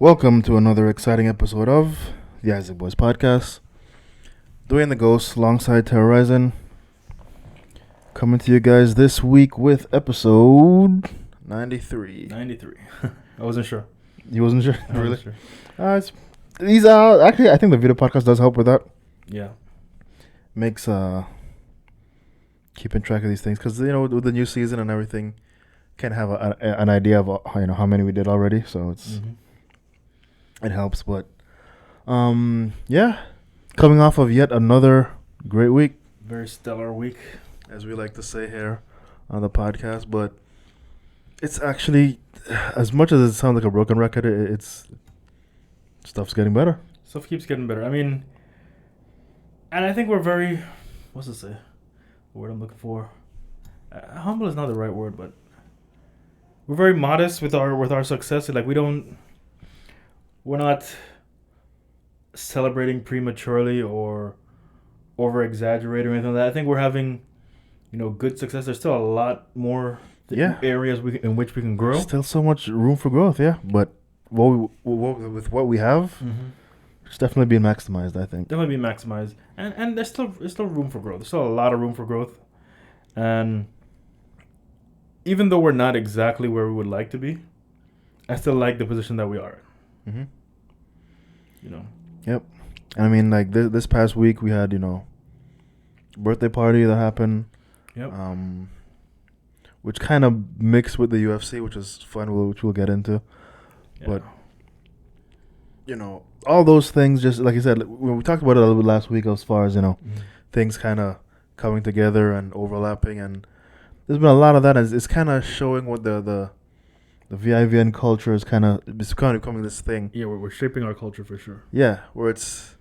Welcome to another exciting episode of the IsaacBoyz podcast. Doing the Ghost alongside Terrorizing. Coming to you guys this week with episode 93. 93. I wasn't sure. You wasn't sure? I Really? wasn't sure. These actually, I think the video podcast does help with that. Yeah. Makes keeping track of these things because with the new season and everything, can have an idea of how many we did already. So it's it helps. But yeah, coming off of yet another great week, Very stellar week. as we like to say here on the podcast. But it's actually, as much as it sounds like a broken record, it's stuff's getting better. Stuff keeps getting better. I mean, and I think we're very, what's to say? The word I'm looking for. Humble is not the right word, but we're very modest with our success. Like we're not celebrating prematurely or over exaggerating or anything like that. I think we're having, good success. There's still a lot more areas in which we can grow. Still so much room for growth, yeah. But with what we have, it's definitely being maximized, I think. Definitely being maximized, and there's still room for growth. There's still a lot of room for growth, and even though we're not exactly where we would like to be, I still like the position that we are in. Yep. And I mean, like this past week, we had birthday party that happened. Yep. Which kind of mixed with the UFC, which is fun, which we'll get into. Yeah. But all those things, just like you said, we talked about it a little bit last week as far as things kind of coming together and overlapping, and there's been a lot of that. It's kind of showing what the VIVN culture is kind of becoming this thing. Yeah, we're shaping our culture for sure. Yeah, where it's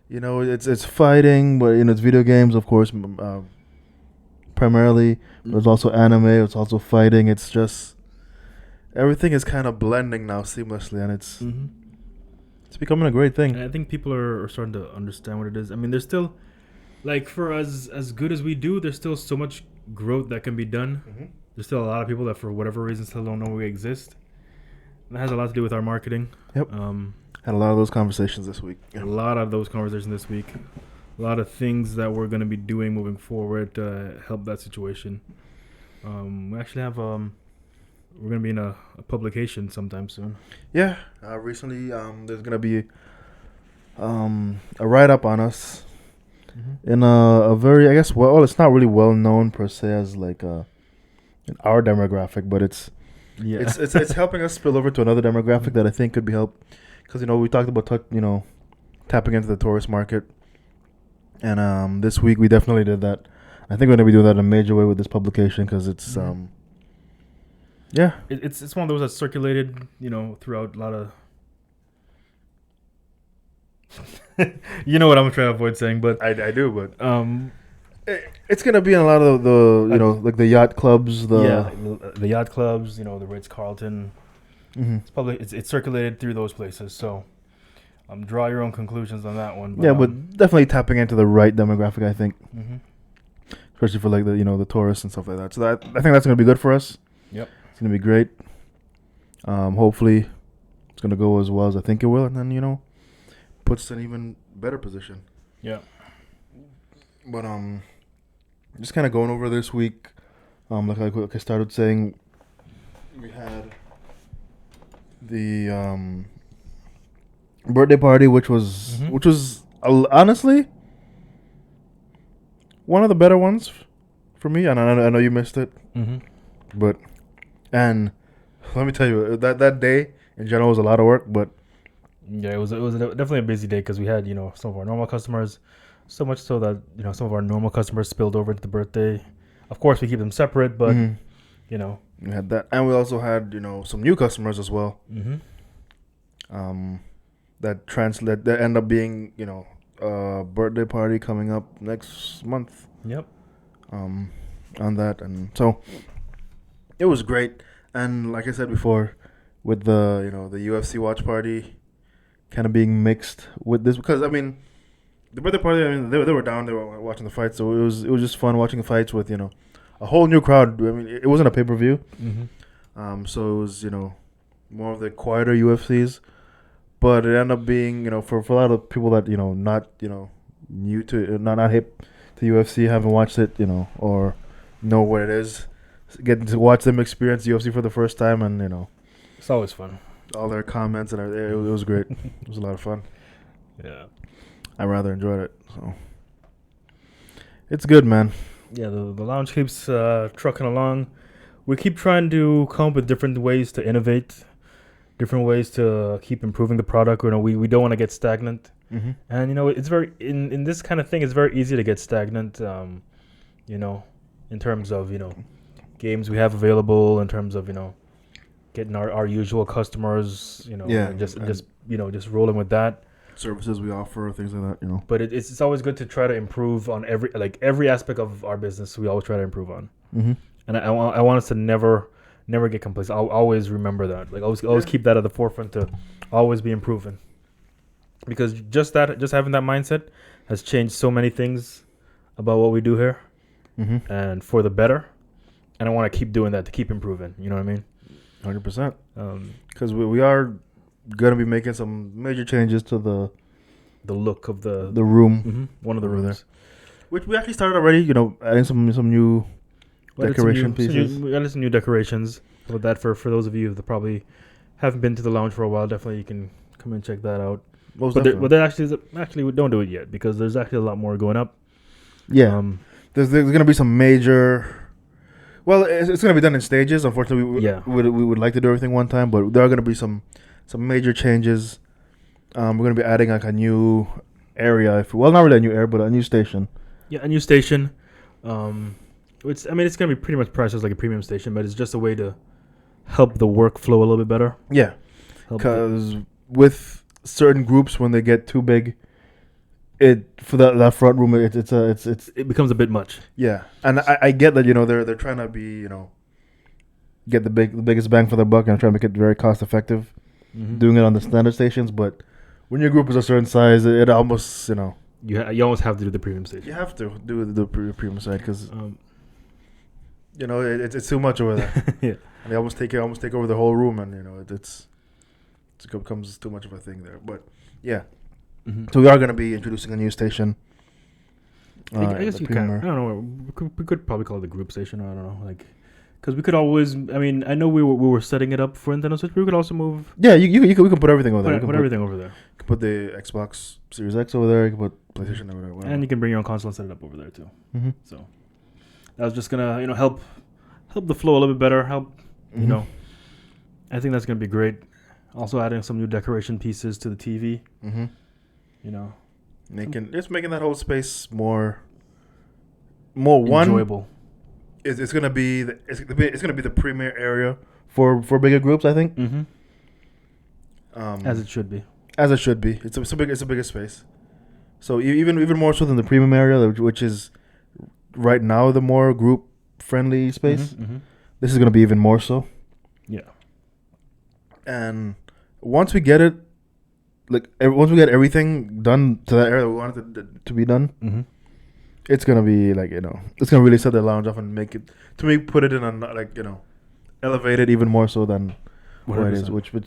it's fighting, but it's video games, of course, primarily. But it's also anime. It's also fighting. It's just everything is kind of blending now seamlessly, and it's becoming a great thing. And I think people are starting to understand what it is. I mean, there's still, like, for as good as we do, there's still so much growth that can be done. There's still a lot of people that, for whatever reason, still don't know we exist. And that has a lot to do with our marketing. Yep. Had a lot of those conversations this week. A lot of those conversations this week. A lot of things that we're going to be doing moving forward to help that situation. We actually have we're going to be in a publication sometime soon. Yeah. Recently, there's going to be a write-up on us in a very, I guess, it's not really well known per se as like in our demographic, but it's helping us spill over to another demographic that I think could be helped. Because, we talked about, tapping into the tourist market. And this week we definitely did that. I think we're going to be doing that in a major way with this publication because it's, It's one of those that's circulated, throughout a lot of... you know what I'm trying to avoid saying, but... I do, but... it's going to be in a lot of the, like the yacht clubs. The yacht clubs, the Ritz-Carlton. It's circulated through those places, so draw your own conclusions on that one. But, but definitely tapping into the right demographic, I think. Especially for like the the tourists and stuff like that. So I think that's going to be good for us. Yep. It's going to be great. Hopefully it's going to go as well as I think it will, and then puts us in an even better position. Yeah. But just kind of going over this week, like I started saying, we had the birthday party, which was honestly one of the better ones for me, and I know you missed it, but and let me tell you that day in general was a lot of work, but it was definitely a busy day because we had some of our normal customers, so much so that some of our normal customers spilled over into the birthday. Of course, we keep them separate, but we had that, and we also had some new customers as well. That end up being a birthday party coming up next month. Yep. On that, and so it was great. And like I said before, with the the UFC watch party, kind of being mixed with this, because I mean, the birthday party, I mean, they were down, they were watching the fights, so it was just fun watching the fights with a whole new crowd. I mean, it wasn't a pay-per-view. Mm-hmm. So it was, more of the quieter UFCs. But, but it ended up being, for a lot of people that, not, new to, not hip to UFC, haven't watched it, or know what it is, getting to watch them experience UFC for the first time, and, it's always fun. all their comments and everything, it was great. It was a lot of fun. Yeah. I rather enjoyed it, so it's good, man. Yeah, the lounge keeps trucking along. We keep trying to come up with different ways to innovate, different ways to keep improving the product. We don't want to get stagnant. Mm-hmm. And it's very in this kind of thing. It's very easy to get stagnant. In terms of games we have available, in terms of getting our usual customers. And just rolling with that. Services we offer, things like that. But it's always good to try to improve on every aspect of our business. We always try to improve on. Mm-hmm. And I want us to never get complacent. I'll always remember that. Always keep that at the forefront to always be improving. Because just having that mindset has changed so many things about what we do here, and for the better. And I want to keep doing that to keep improving. You know what I mean? 100%. Because we are gonna be making some major changes to the look of the room, one of the rooms, there. Which we actually started already. Adding some new decoration pieces. We added some new decorations with that for those of you that probably haven't been to the lounge for a while. Definitely, you can come and check that out. But we don't do it yet because there's actually a lot more going up. Yeah, there's gonna be some major. Well, it's gonna be done in stages. Unfortunately, we would like to do everything one time, but there are gonna be some major changes. We're gonna be adding like a new area. Not really a new area, but a new station. Yeah, a new station. It's gonna be pretty much priced as like a premium station, but it's just a way to help the workflow a little bit better. Yeah, because with certain groups, when they get too big, for that front room, it becomes a bit much. Yeah, and I get that they're trying to be get the biggest bang for their buck and try to make it very cost effective, doing it on the standard stations. But when your group is a certain size, it almost you almost have to do the premium station. You have to do the premium side because it's too much over there. Yeah, and they almost take over the whole room, and it becomes too much of a thing there. But yeah. Mm-hmm. So we are going to be introducing a new station. I guess you can. I don't know. We could probably call it the group station. I don't know, because we could always. I mean, I know we were setting it up for Nintendo Switch. But we could also move. Yeah, we can put everything over there. Put everything over there. You can put the Xbox Series X over there. You can put PlayStation over there. Whatever. And you can bring your own console and set it up over there too. Mm-hmm. So that was just gonna help the flow a little bit better. I think that's gonna be great. Also adding some new decoration pieces to the TV. Mm-hmm. Making that whole space more enjoyable. It's gonna be the premier area for bigger groups, I think. Mm-hmm. As it should be. As it should be. It's a bigger space. So even more so than the premium area, which is right now the more group friendly space. Mm-hmm. This is gonna be even more so. Yeah. And once we get it. Once we get everything done to that area that we wanted it to be done, it's gonna be it's gonna really set the lounge off and make it put it in a elevate it even more so than what it is, which I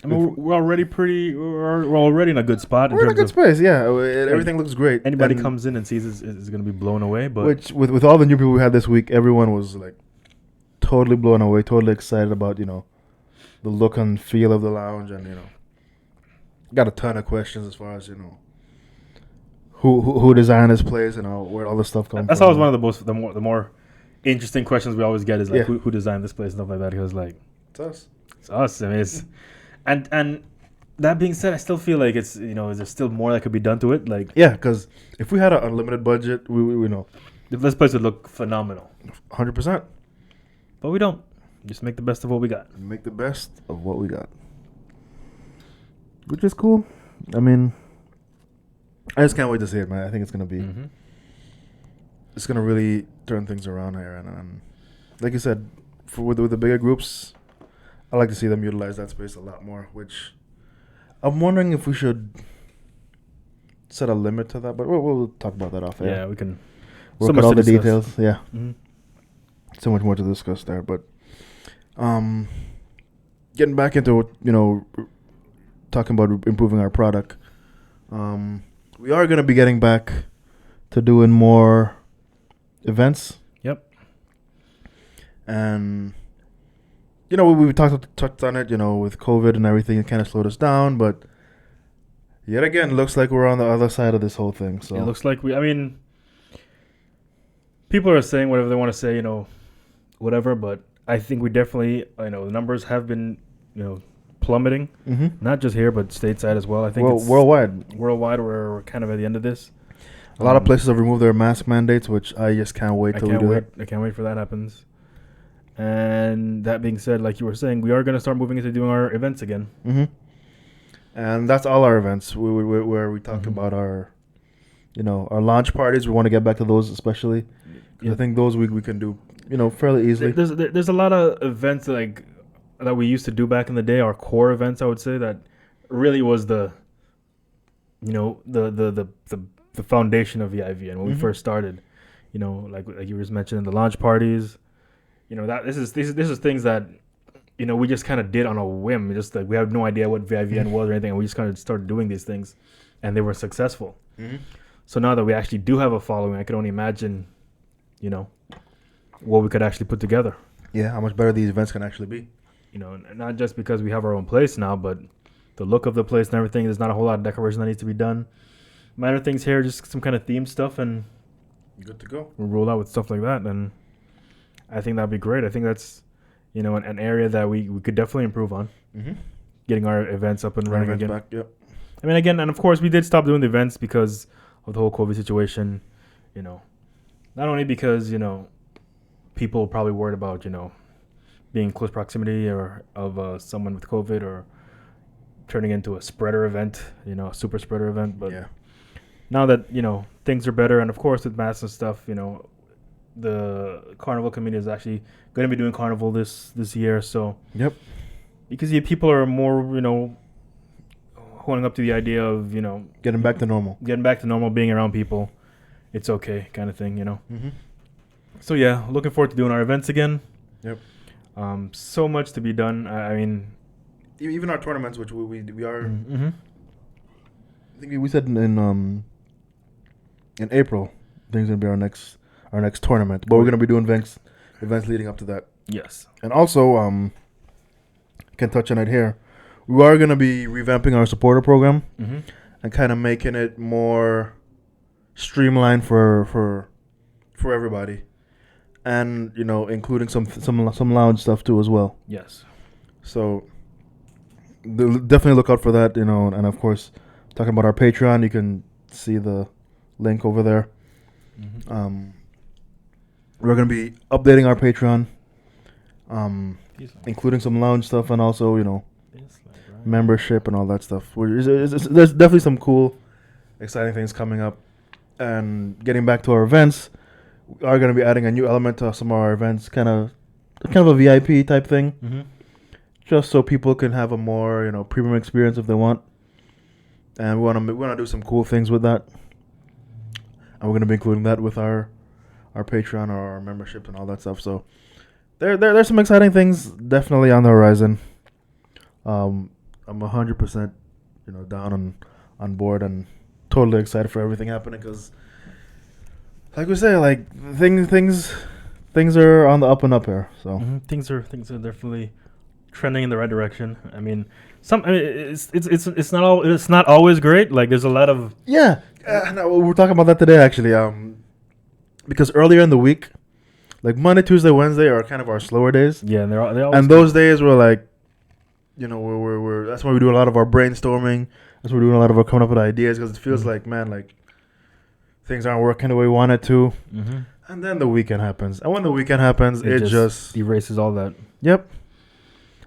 mean, we're already we're already in a good spot. We're in a good space, yeah. Everything looks great. Anybody comes in and sees is gonna be blown away. But which with all the new people we had this week, everyone was totally blown away, totally excited about the look and feel of the lounge, and got a ton of questions as far as who designed this place and where all this stuff comes from. That's always one of the more interesting questions we always get is who designed this place and stuff like that, because it's us. It's us. I mean, it's and that being said, I still feel like it's there's still more that could be done to it. Because if we had an unlimited budget, we know this place would look phenomenal. 100%. But we don't. Just make the best of what we got. Make the best of what we got. Which is cool. I mean, I just can't wait to see it, man. I think it's gonna be, it's gonna really turn things around here, and like you said, with the bigger groups, I like to see them utilize that space a lot more. Which I'm wondering if we should set a limit to that, but we'll talk about that off air. Yeah, we can work out all the details. Yeah, so much more to discuss there, but getting back into talking about improving our product. We are gonna be getting back to doing more events. Yep. And we touched on it. With COVID and everything, it kind of slowed us down. But yet again, looks like we're on the other side of this whole thing. So it looks like people are saying whatever they want to say, whatever. But I think we definitely, the numbers have been, plummeting. Mm-hmm. Not just here, but stateside as well. I think it's worldwide. Worldwide, we're kind of at the end of this. A lot of places have removed their mask mandates, which I just can't wait till we do that. I can't wait for that happens. And that being said, like you were saying, we are going to start moving into doing our events again. Mm-hmm. And that's all our events where we talk about our, our launch parties. We want to get back to those especially. I think those we can do, fairly easily. There's a lot of events that we used to do back in the day. Our core events, I would say, that really was the foundation of VIVN when we first started. Like you were mentioning, the launch parties. This is things that we just kind of did on a whim. Just like we had no idea what VIVN was or anything, and we just kind of started doing these things, and they were successful. Mm-hmm. So now that we actually do have a following, I can only imagine, what we could actually put together. Yeah, how much better these events can actually be. Not just because we have our own place now, but the look of the place and everything. There's not a whole lot of decoration that needs to be done. Minor things here, just some kind of themed stuff, and good to go. We'll roll out with stuff like that, and I think that'd be great. I think that's, an area that we could definitely improve on. Mm-hmm. Getting our events up and running again. Back, yep. Again, and of course, we did stop doing the events because of the whole COVID situation. Not only because, people probably worried about, being in close proximity or of someone with COVID or turning into a spreader event, a super spreader event. But now that, things are better, and of course with masks and stuff, the carnival community is actually going to be doing carnival this year. So yep, because people are more, holding up to the idea of, getting back to normal, being around people. It's okay kind of thing, Mm-hmm. So yeah, looking forward to doing our events again. Yep. So much to be done. Even our tournaments, which we are. Mm-hmm. I think we said in April, things gonna be our next tournament, but we're gonna be doing events leading up to that. Yes. And also, can touch on it here. We are gonna be revamping our supporter program and kind of making it more streamlined for everybody, and including some lounge stuff too as well. Yes. So definitely look out for that, and of course, talking about our Patreon, you can see the link over there. Mm-hmm. We're going to be updating our Patreon, including some lounge stuff and also, membership and all that stuff. There's definitely some cool, exciting things coming up. And getting back to our events, we are going to be adding a new element to some of our events, kind of a VIP type thing. Mm-hmm. Just so people can have a more, premium experience if they want. And we want to do some cool things with that. And we're going to be including that with our Patreon or our membership and all that stuff. So there's some exciting things definitely on the horizon. I'm 100%, down on board and totally excited for everything happening because, like we say, things are on the up and up here. So things are definitely trending in the right direction. It's not always great. Like there's a lot of no, we're talking about that today actually. Because earlier in the week, like Monday, Tuesday, Wednesday are kind of our slower days. Yeah, and and those days were like, we're that's why we do a lot of our brainstorming. That's why we're doing a lot of our coming up with ideas because it feels like, man, like things aren't working the way we want it to. Mm-hmm. And then the weekend happens, and when the weekend happens, it just erases all that. Yep.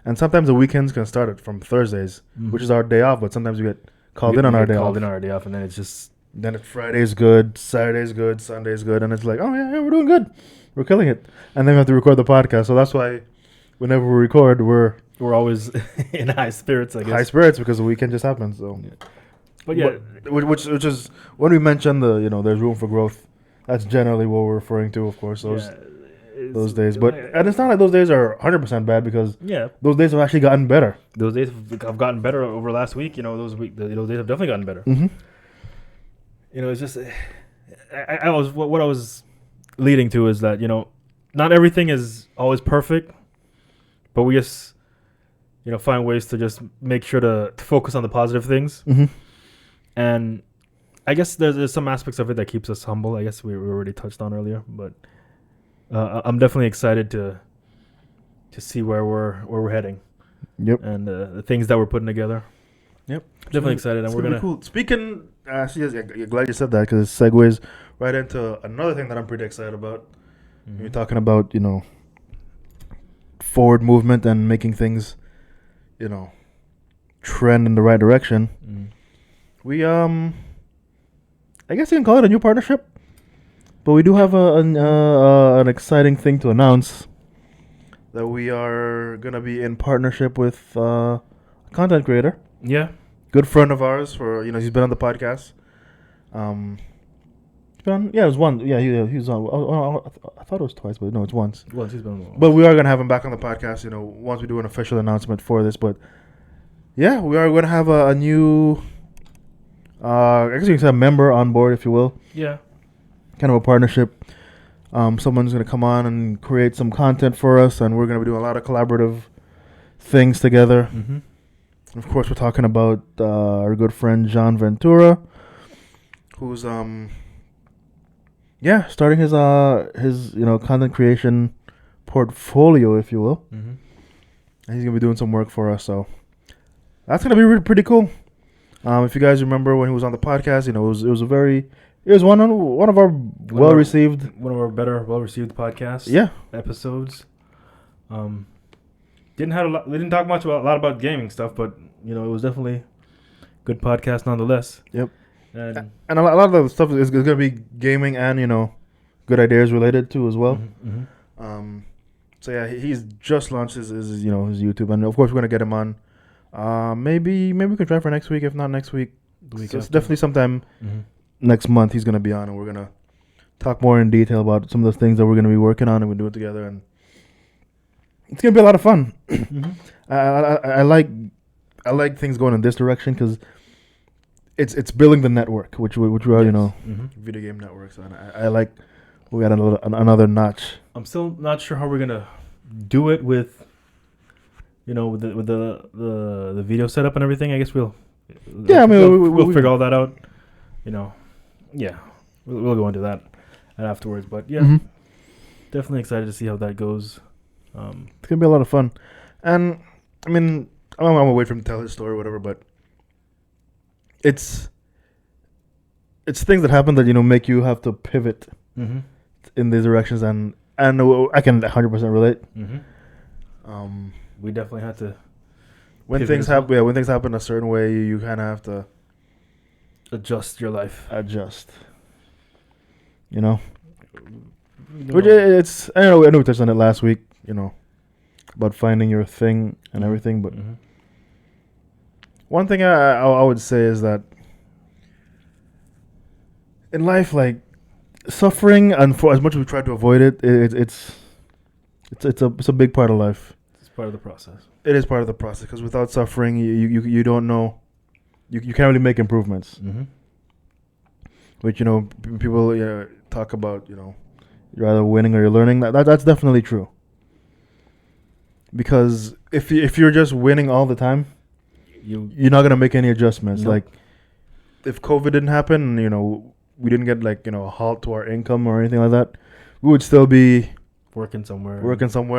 And sometimes the weekends can start from Thursdays, which is our day off, but sometimes we get called in on our day off. And then it's just... Then Friday's good, Saturday's good, Sunday's good, and it's like, oh, yeah, we're doing good. We're killing it. And then we have to record the podcast, so that's why whenever we record, we're always in high spirits, I guess. High spirits because the weekend just happens, so... Yeah. But yeah... Which is... When we mention there's room for growth, that's generally what we're referring to, of course. So those days. But and it's not like those days are 100% bad because those days have actually gotten better. Those days have gotten better over last week. Those days have definitely gotten better. Mm-hmm. It's just I was what I was leading to is that not everything is always perfect, but we just find ways to just make sure to focus on the positive things. Mm-hmm. And I guess there's some aspects of it that keeps us humble. I guess we already touched on earlier, but I'm definitely excited to see where we're heading. Yep. And the things that we're putting together. Yep. Definitely excited, and we're gonna. Cool. Speaking, you're glad you said that because it segues right into another thing that I'm pretty excited about. Mm-hmm. You're talking about forward movement and making things, trend in the right direction. Mm-hmm. We I guess you can call it a new partnership, but we do have an exciting thing to announce that we are gonna be in partnership with a content creator. Yeah, good friend of ours. He's been on the podcast. It was one. Yeah, he was on. I thought it was twice, but no, it's once. Once he's been on. But we are gonna have him back on the podcast. Once we do an official announcement for this. But yeah, we are gonna have a new. I guess you can say a member on board, if you will. Yeah. Kind of a partnership. Someone's gonna come on and create some content for us, and we're gonna be doing a lot of collaborative things together. Mm-hmm. Of course, we're talking about our good friend John Ventura, who's starting his content creation portfolio, if you will. Mm-hmm. And he's gonna be doing some work for us, so that's gonna be really pretty cool. If you guys remember when he was on the podcast, it was one of our well received podcasts. Yeah, episodes. We didn't talk much about a lot about gaming stuff, but it was definitely good podcast nonetheless. Yep. And a lot of the stuff is going to be gaming and good ideas related to as well. Mm-hmm, mm-hmm. So yeah, he's just launched his YouTube, and of course we're going to get him on. Maybe we can try for next week. If not next week, it's definitely sometime next month he's going to be on, and we're going to talk more in detail about some of the things that we're going to be working on, and we'll do it together, and it's going to be a lot of fun. Mm-hmm. I like things going in this direction because it's building the network, which we already know. Mm-hmm. Video game networks, and I like we got another notch. I'm still not sure how we're gonna do it with the video setup and everything. I guess we'll figure all that out. Yeah, we'll go into that afterwards. But yeah, definitely excited to see how that goes. It's gonna be a lot of fun, and I mean I'm gonna wait for him to tell his story or whatever, but it's things that happen that make you have to pivot in these directions, and I can 100% relate. We definitely had to when things happen. Yeah, when things happen a certain way, you kind of have to adjust your life. Which it's I know we touched on it last week. About finding your thing and everything, but one thing I would say is that in life, like suffering, and for as much as we try to avoid it, it's a big part of life. It's part of the process. It is part of the process because without suffering, you don't know, you can't really make improvements. Mm-hmm. Which people talk about you're either winning or you're learning. That's definitely true. Because if you're just winning all the time, you're not gonna make any adjustments. Nope. Like if COVID didn't happen, we didn't get a halt to our income or anything like that, we would still be working somewhere,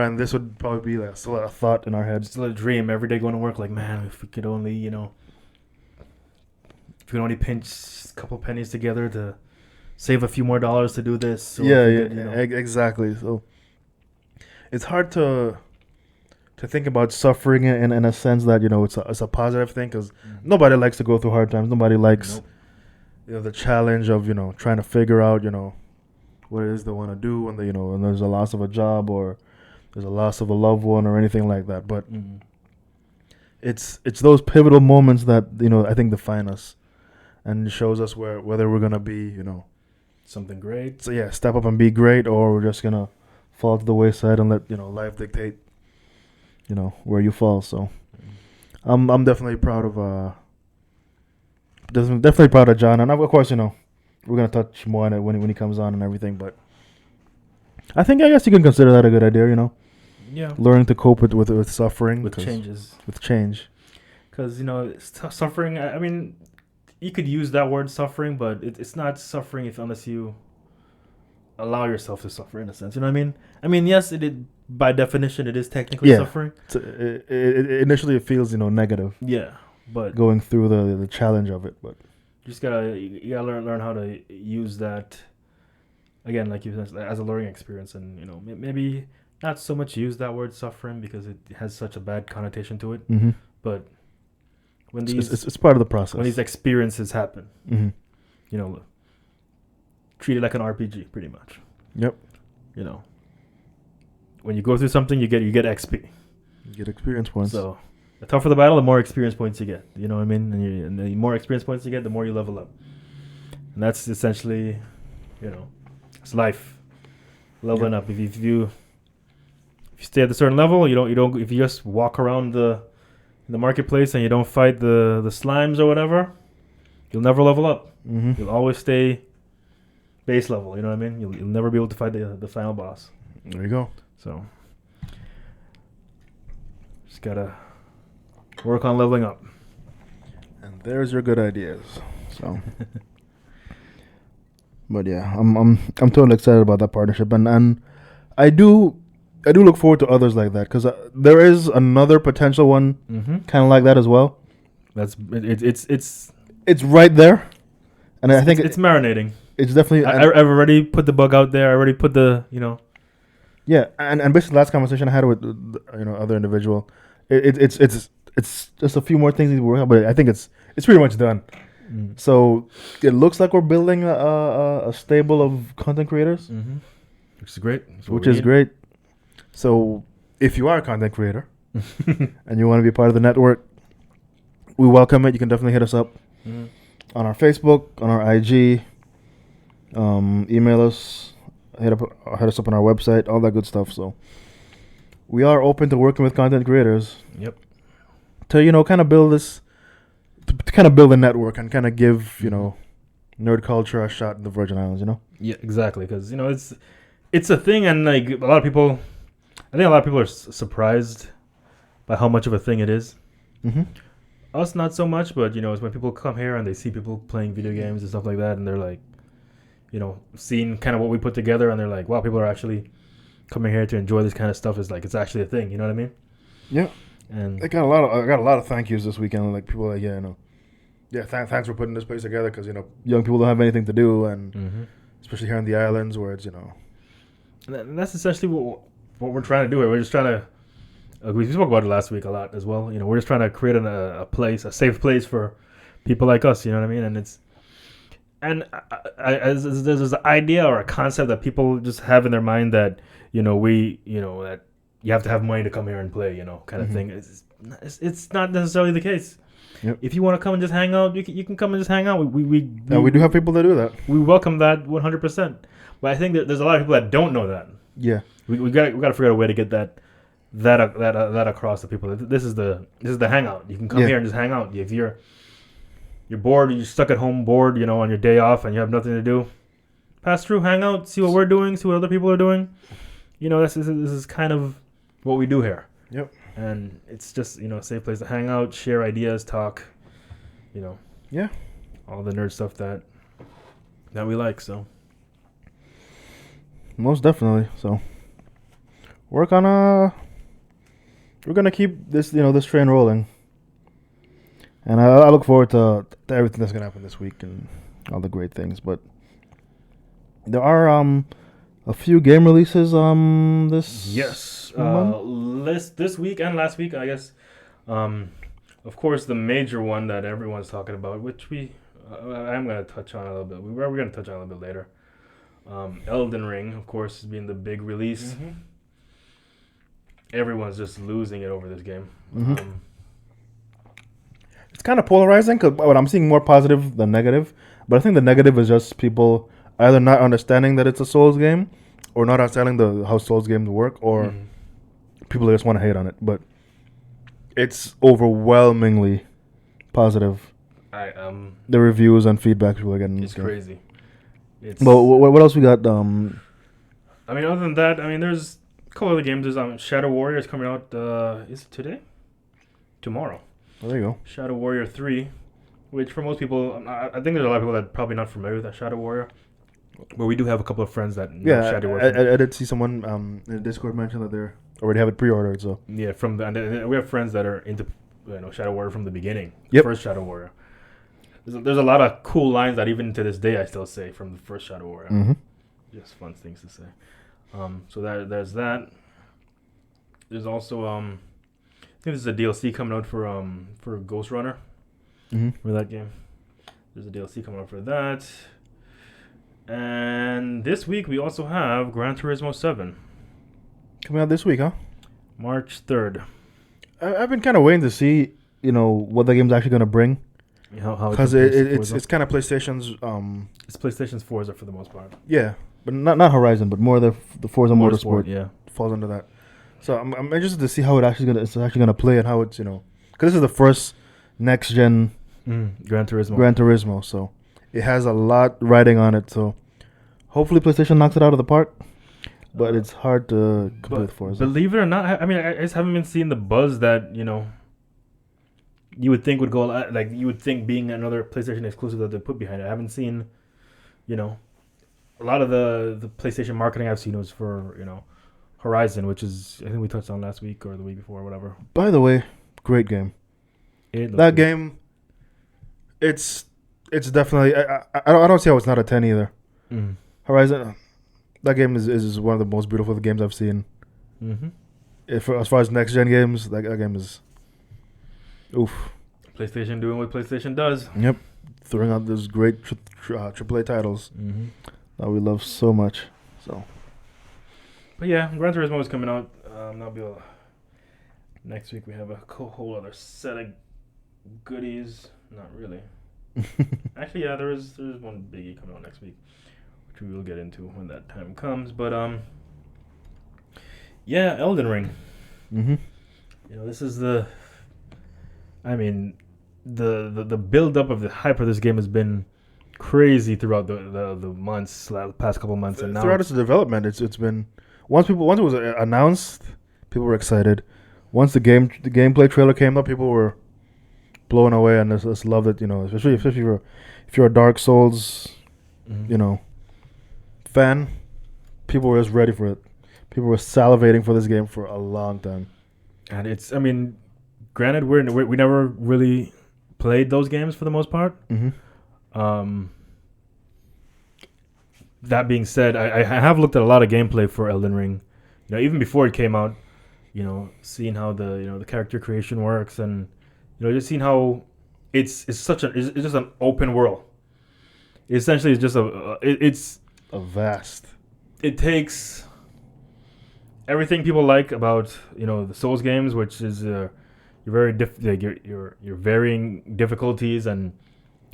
and this would probably be still a thought in our head, still a dream every day going to work. Like, man, if we could only if we could only pinch a couple pennies together to save a few more dollars to do this. So exactly. So it's hard to think about suffering in a sense that it's a positive thing because nobody likes to go through hard times. Nobody likes the challenge of trying to figure out what it is they want to do when when there's a loss of a job or there's a loss of a loved one or anything like that. But it's those pivotal moments that I think define us and shows us whether we're gonna be something great. So yeah, step up and be great, or we're just gonna fall to the wayside and let life dictate where you fall. So I'm definitely proud of definitely proud of John, and of course we're gonna touch more on it when he comes on and everything. But I guess you can consider that a good idea. Yeah. Learning to cope with suffering, with changes, with change. Because suffering. I mean, you could use that word suffering, but it's not suffering unless you allow yourself to suffer, in a sense. You know what I mean? I mean, yes, by definition it is technically suffering. Initially, it feels negative. Yeah, but going through the challenge of it, but you gotta learn how to use that again, like you said, as a learning experience, and maybe not so much use that word suffering because it has such a bad connotation to it. Mm-hmm. But when it's part of the process. When these experiences happen, treat it like an RPG, pretty much. Yep. When you go through something, you get XP. You get experience points. So the tougher the battle, the more experience points you get. You know what I mean? And the more experience points you get, the more you level up. And that's essentially, it's life. Leveling up. If you stay at a certain level, you don't. If you just walk around the marketplace and you don't fight the slimes or whatever, you'll never level up. Mm-hmm. You'll always stay base level. You know what I mean? You'll never be able to fight the final boss. There you go. So just gotta work on leveling up. And there's your good ideas. So, but yeah, I'm totally excited about that partnership, and I do look forward to others like that, because there is another potential one kind of like that as well. That's it's right there, and I think it's marinating. It's definitely. I've already put the bug out there. I already put the Yeah, and basically, last conversation I had with other individual, it's just a few more things to work out, but I think it's pretty much done. So it looks like we're building a stable of content creators, which is great. Which is great. So if you are a content creator and you want to be part of the network, we welcome it. You can definitely hit us up on our Facebook, on our IG, email us, hit us up on our website, all that good stuff. So we are open to working with content creators. Yep. To kind of build this, to kind of build a network and kind of give nerd culture a shot in the Virgin Islands. Yeah, exactly. Because it's a thing, and like a lot of people, I think a lot of people are surprised by how much of a thing it is. Us, not so much, but it's when people come here and they see people playing video games and stuff like that, and they're like, seeing kind of what we put together, and they're like, wow, people are actually coming here to enjoy this kind of stuff. Is like, it's actually a thing. You know what I mean? Yeah. And I got a lot of thank yous this weekend. Like people like, thanks for putting this place together, because young people don't have anything to do, and especially here in the islands where it's And that's essentially what we're trying to do. We're just trying to. We spoke about it last week a lot as well. We're just trying to create a place, a safe place for people like us. You know what I mean? And there's an idea or a concept that people just have in their mind that that you have to have money to come here and play. Kind of thing. It's not necessarily the case. Yep. If you want to come and just hang out, you can come and just hang out. We do have people that do that. We welcome that 100%. But I think that there's a lot of people that don't know that. Yeah. We got to figure out a way to get that across to people. This is the hangout. You can come here and just hang out. If you're bored, you're stuck at home bored, on your day off, and you have nothing to do, pass through, hang out, see what we're doing, see what other people are doing. This is kind of what we do here. Yep. And it's just a safe place to hang out, share ideas, talk. Yeah. All the nerd stuff that we like. So. Most definitely. So we're gonna keep this this train rolling, and I look forward to everything that's gonna happen this week and all the great things. But there are a few game releases this this week and last week, I guess. Of course, the major one that everyone's talking about, which I'm gonna touch on a little bit. We're gonna touch on a little bit later. Elden Ring, of course, has been the big release. Everyone's just losing it over this game. It's kind of polarizing, because I'm seeing more positive than negative. But I think the negative is just people either not understanding that it's a Souls game, or not understanding the how Souls games work, or people that just want to hate on it. But it's overwhelmingly positive. The reviews and feedback people are getting. It's crazy. It's But what else we got? I mean, other than that, I mean, there's a couple other games. There's Shadow Warrior is coming out. Is it today? Tomorrow. Oh, there you go. Shadow Warrior 3, which for most people, I think there's a lot of people that are probably not familiar with that Shadow Warrior. But we do have a couple of friends that know Shadow Warrior. I did see someone in the Discord mention that they already have it pre-ordered. So yeah, and we have friends that are into Shadow Warrior from the beginning. Yep. First Shadow Warrior. There's a lot of cool lines that even to this day I still say from the first Shadow Warrior. Mm-hmm. Just fun things to say. So there's that. There's also I think there's a DLC coming out for Ghost Runner. Mm-hmm. For that game. There's a DLC coming out for that. And this week we also have Gran Turismo 7. Coming out this week, huh? March 3rd. I've been kind of waiting to see, what the game's actually going to bring. Because it's kind of PlayStation's. It's PlayStation's Forza for the most part. Yeah, but not Horizon, but more the Forza Motorsport. Yeah, falls under that. So I'm interested to see how it's actually gonna play and how it's because this is the first next gen Gran Turismo. So it has a lot riding on it. So hopefully PlayStation knocks it out of the park. But it's hard to compete with Forza. Believe it or not, I mean I just haven't been seeing the buzz that you would think would go like you would think being another PlayStation exclusive that they put behind it. I haven't seen, a lot of the PlayStation marketing I've seen was for Horizon, which is I think we touched on last week or the week before or whatever. By the way, great game. That game, it's definitely I don't see how it's not a 10 either. Horizon, that game is one of the most beautiful games I've seen. As far as next gen games, that game is. Oof. PlayStation doing what PlayStation does. Yep. Throwing out those great AAA titles that we love so much. So. But yeah, Gran Turismo is coming out. Next week we have a whole other set of goodies. Not really. Actually, yeah, there's one biggie coming out next week, which we will get into when that time comes. But yeah, Elden Ring. This is the. I mean, the build up of the hype of this game has been crazy throughout the months, the past couple months, and now throughout its development, it's been once it was announced, people were excited. Once the gameplay trailer came up, people were blown away and just loved it. Especially if you're a Dark Souls, fan, people were just ready for it. People were salivating for this game for a long time. And granted, we never really played those games for the most part. That being said, I have looked at a lot of gameplay for Elden Ring. Even before it came out, seeing how the character creation works, and just seeing how it's just an open world. Essentially, it's just it's a vast. It takes everything people like about the Souls games, which is your varying difficulties and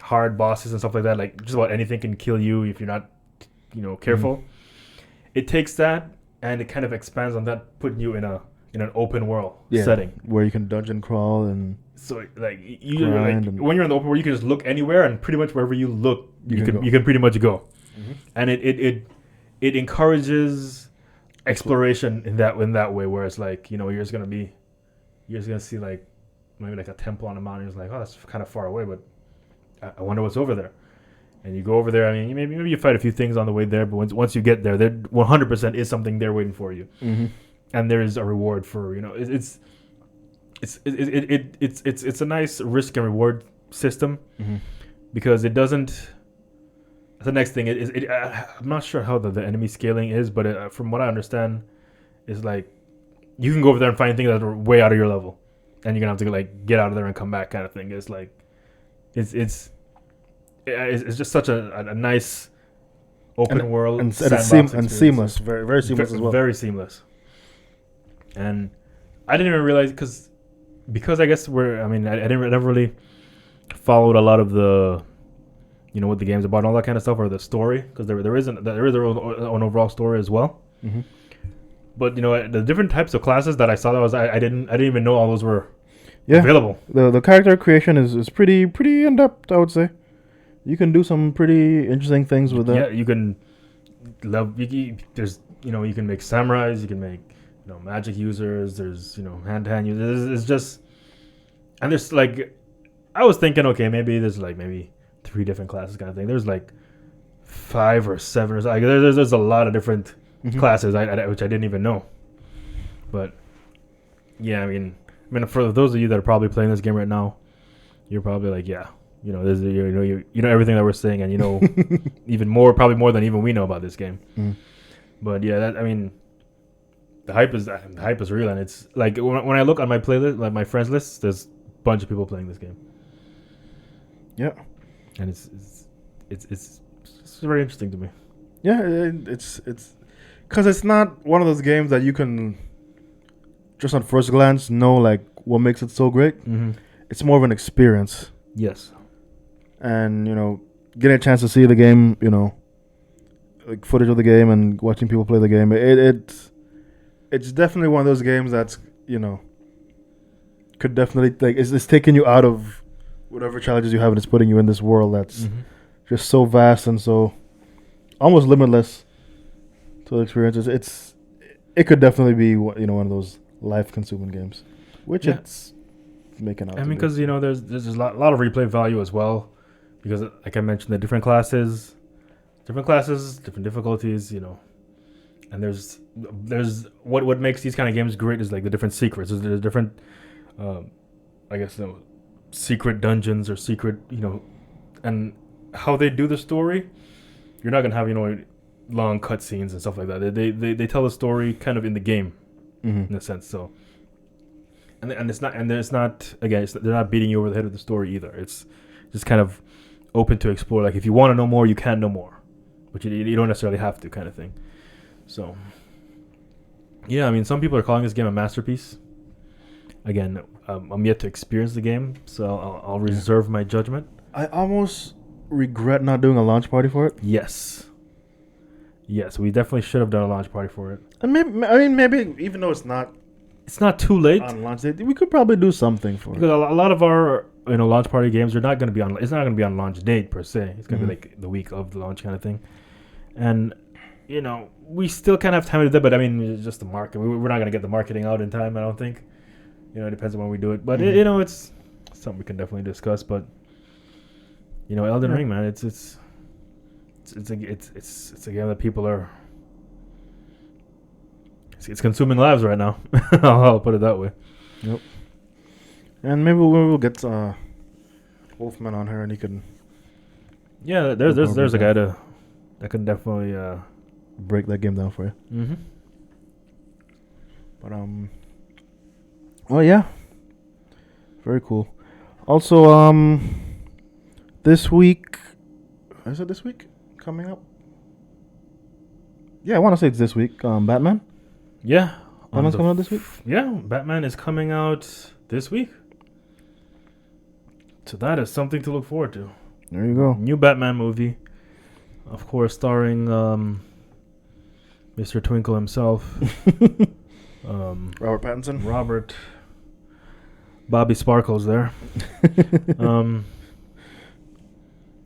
hard bosses and stuff like that. Like just about anything can kill you if you're not, careful. It takes that and it kind of expands on that, putting you in an open world setting where you can dungeon crawl and so like when you're in the open world, you can just look anywhere and pretty much wherever you look, you can pretty much go. And it encourages exploration in that way where it's like you're just gonna see like maybe like a temple on a mountain. It's like, oh, that's kind of far away, but I wonder what's over there. And you go over there. I mean, maybe you fight a few things on the way there, but once you get there 100% is something there waiting for you, and there is a reward for it's a nice risk and reward system because it doesn't. The next thing is I'm not sure how the enemy scaling is, but from what I understand, is like you can go over there and find things that are way out of your level, and you're gonna have to like get out of there and come back, kind of thing. It's like it's just such a nice open world and seamless, very very seamless as well. Very seamless. And I didn't even realize because I guess I never really followed a lot of the what the game's about and all that kind of stuff or the story because there is their own overall story as well. Mm-hmm. But the different types of classes that I saw, that was I didn't even know all those were available. The character creation is pretty in depth, I would say. You can do some pretty interesting things with that. Yeah, you can there's you can make samurais, you can make magic users, there's hand-to-hand users. It's just, and there's like, I was thinking, okay, maybe there's like maybe 3 different classes kind of thing. There's like 5 or 7 or something. There's a lot of different classes which I didn't even know. But yeah, I mean for those of you that are probably playing this game right now, you're probably like, yeah, this you know everything that we're saying, and even more, probably more than even we know about this game. But yeah, the hype is real, and it's like when I look on my playlist, like my friends list, there's a bunch of people playing this game. Yeah, and it's very interesting to me. Yeah, it's because it's not one of those games that you can just on first glance know like what makes it so great. It's more of an experience. Yes. And getting a chance to see the game, like footage of the game and watching people play the game, it's definitely one of those games that's could definitely like it's taking you out of whatever challenges you have, and it's putting you in this world that's just so vast and so almost limitless to the experiences. It could definitely be one of those life-consuming games, which it's making out. Because there's a lot of replay value as well, because like I mentioned, the different classes, different difficulties, and there's what makes these kind of games great is like the different secrets. There's different, I guess, secret dungeons or secret, and how they do the story. You're not gonna have long cutscenes and stuff like that. They tell the story kind of in the game, in a sense. So, and it's not again, they're not beating you over the head with the story either. It's just kind of open to explore. Like if you want to know more, you can know more, but you don't necessarily have to, kind of thing. So, yeah, some people are calling this game a masterpiece. Again, I'm yet to experience the game, so I'll reserve my judgment. I almost regret not doing a launch party for it. Yes, we definitely should have done a launch party for it. And maybe even though it's not too late on launch date, we could probably do something for because a lot of our launch party games are not going to be on. It's not going to be on launch date per se. It's going to be like the week of the launch kind of thing, and we still kind of have time to do it. But it's just the market. We're not going to get the marketing out in time, I don't think. It depends on when we do it, but it's something we can definitely discuss. But Elden Ring, man, it's a game that people are. It's consuming lives right now. I'll put it that way. Yep. And maybe we'll get Wolfman on here, and he can. Yeah, there's a guy that can definitely break that game down for you. But oh yeah, very cool. Also, this week, is it this week coming up? Yeah, I want to say it's this week. Batman. Yeah, Batman's coming out this week. Yeah, Batman is coming out this week. So that is something to look forward to. There you go. New Batman movie, of course, starring Mr. Twinkle himself, Robert Pattinson. Bobby Sparkles there.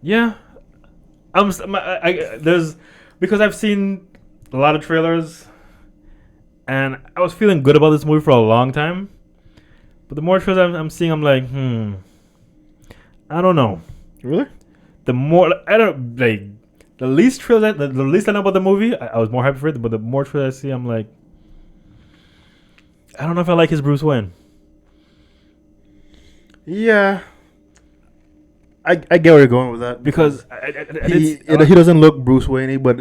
Yeah, there's because I've seen a lot of trailers, and I was feeling good about this movie for a long time. But the more trailers I'm seeing, I'm like, I don't know. Really? The more the least trailers, the least I know about the movie, I was more happy for it. But the more trailers I see, I'm like, I don't know if I like his Bruce Wayne. Yeah, I get where you're going with that because he doesn't look Bruce Wayne, but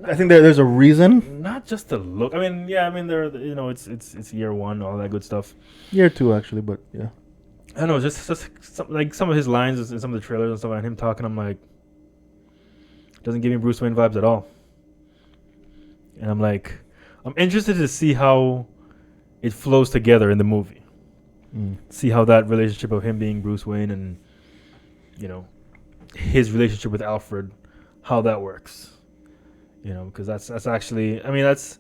I think there's a reason. Not just the look. There. It's year one, all that good stuff. Year two, actually, but yeah. I don't know, just some of his lines in some of the trailers and stuff, and him talking, I'm like, doesn't give me Bruce Wayne vibes at all. And I'm like, I'm interested to see how it flows together in the movie. See how that relationship of him being Bruce Wayne and his relationship with Alfred, how that works. Because that's actually, that's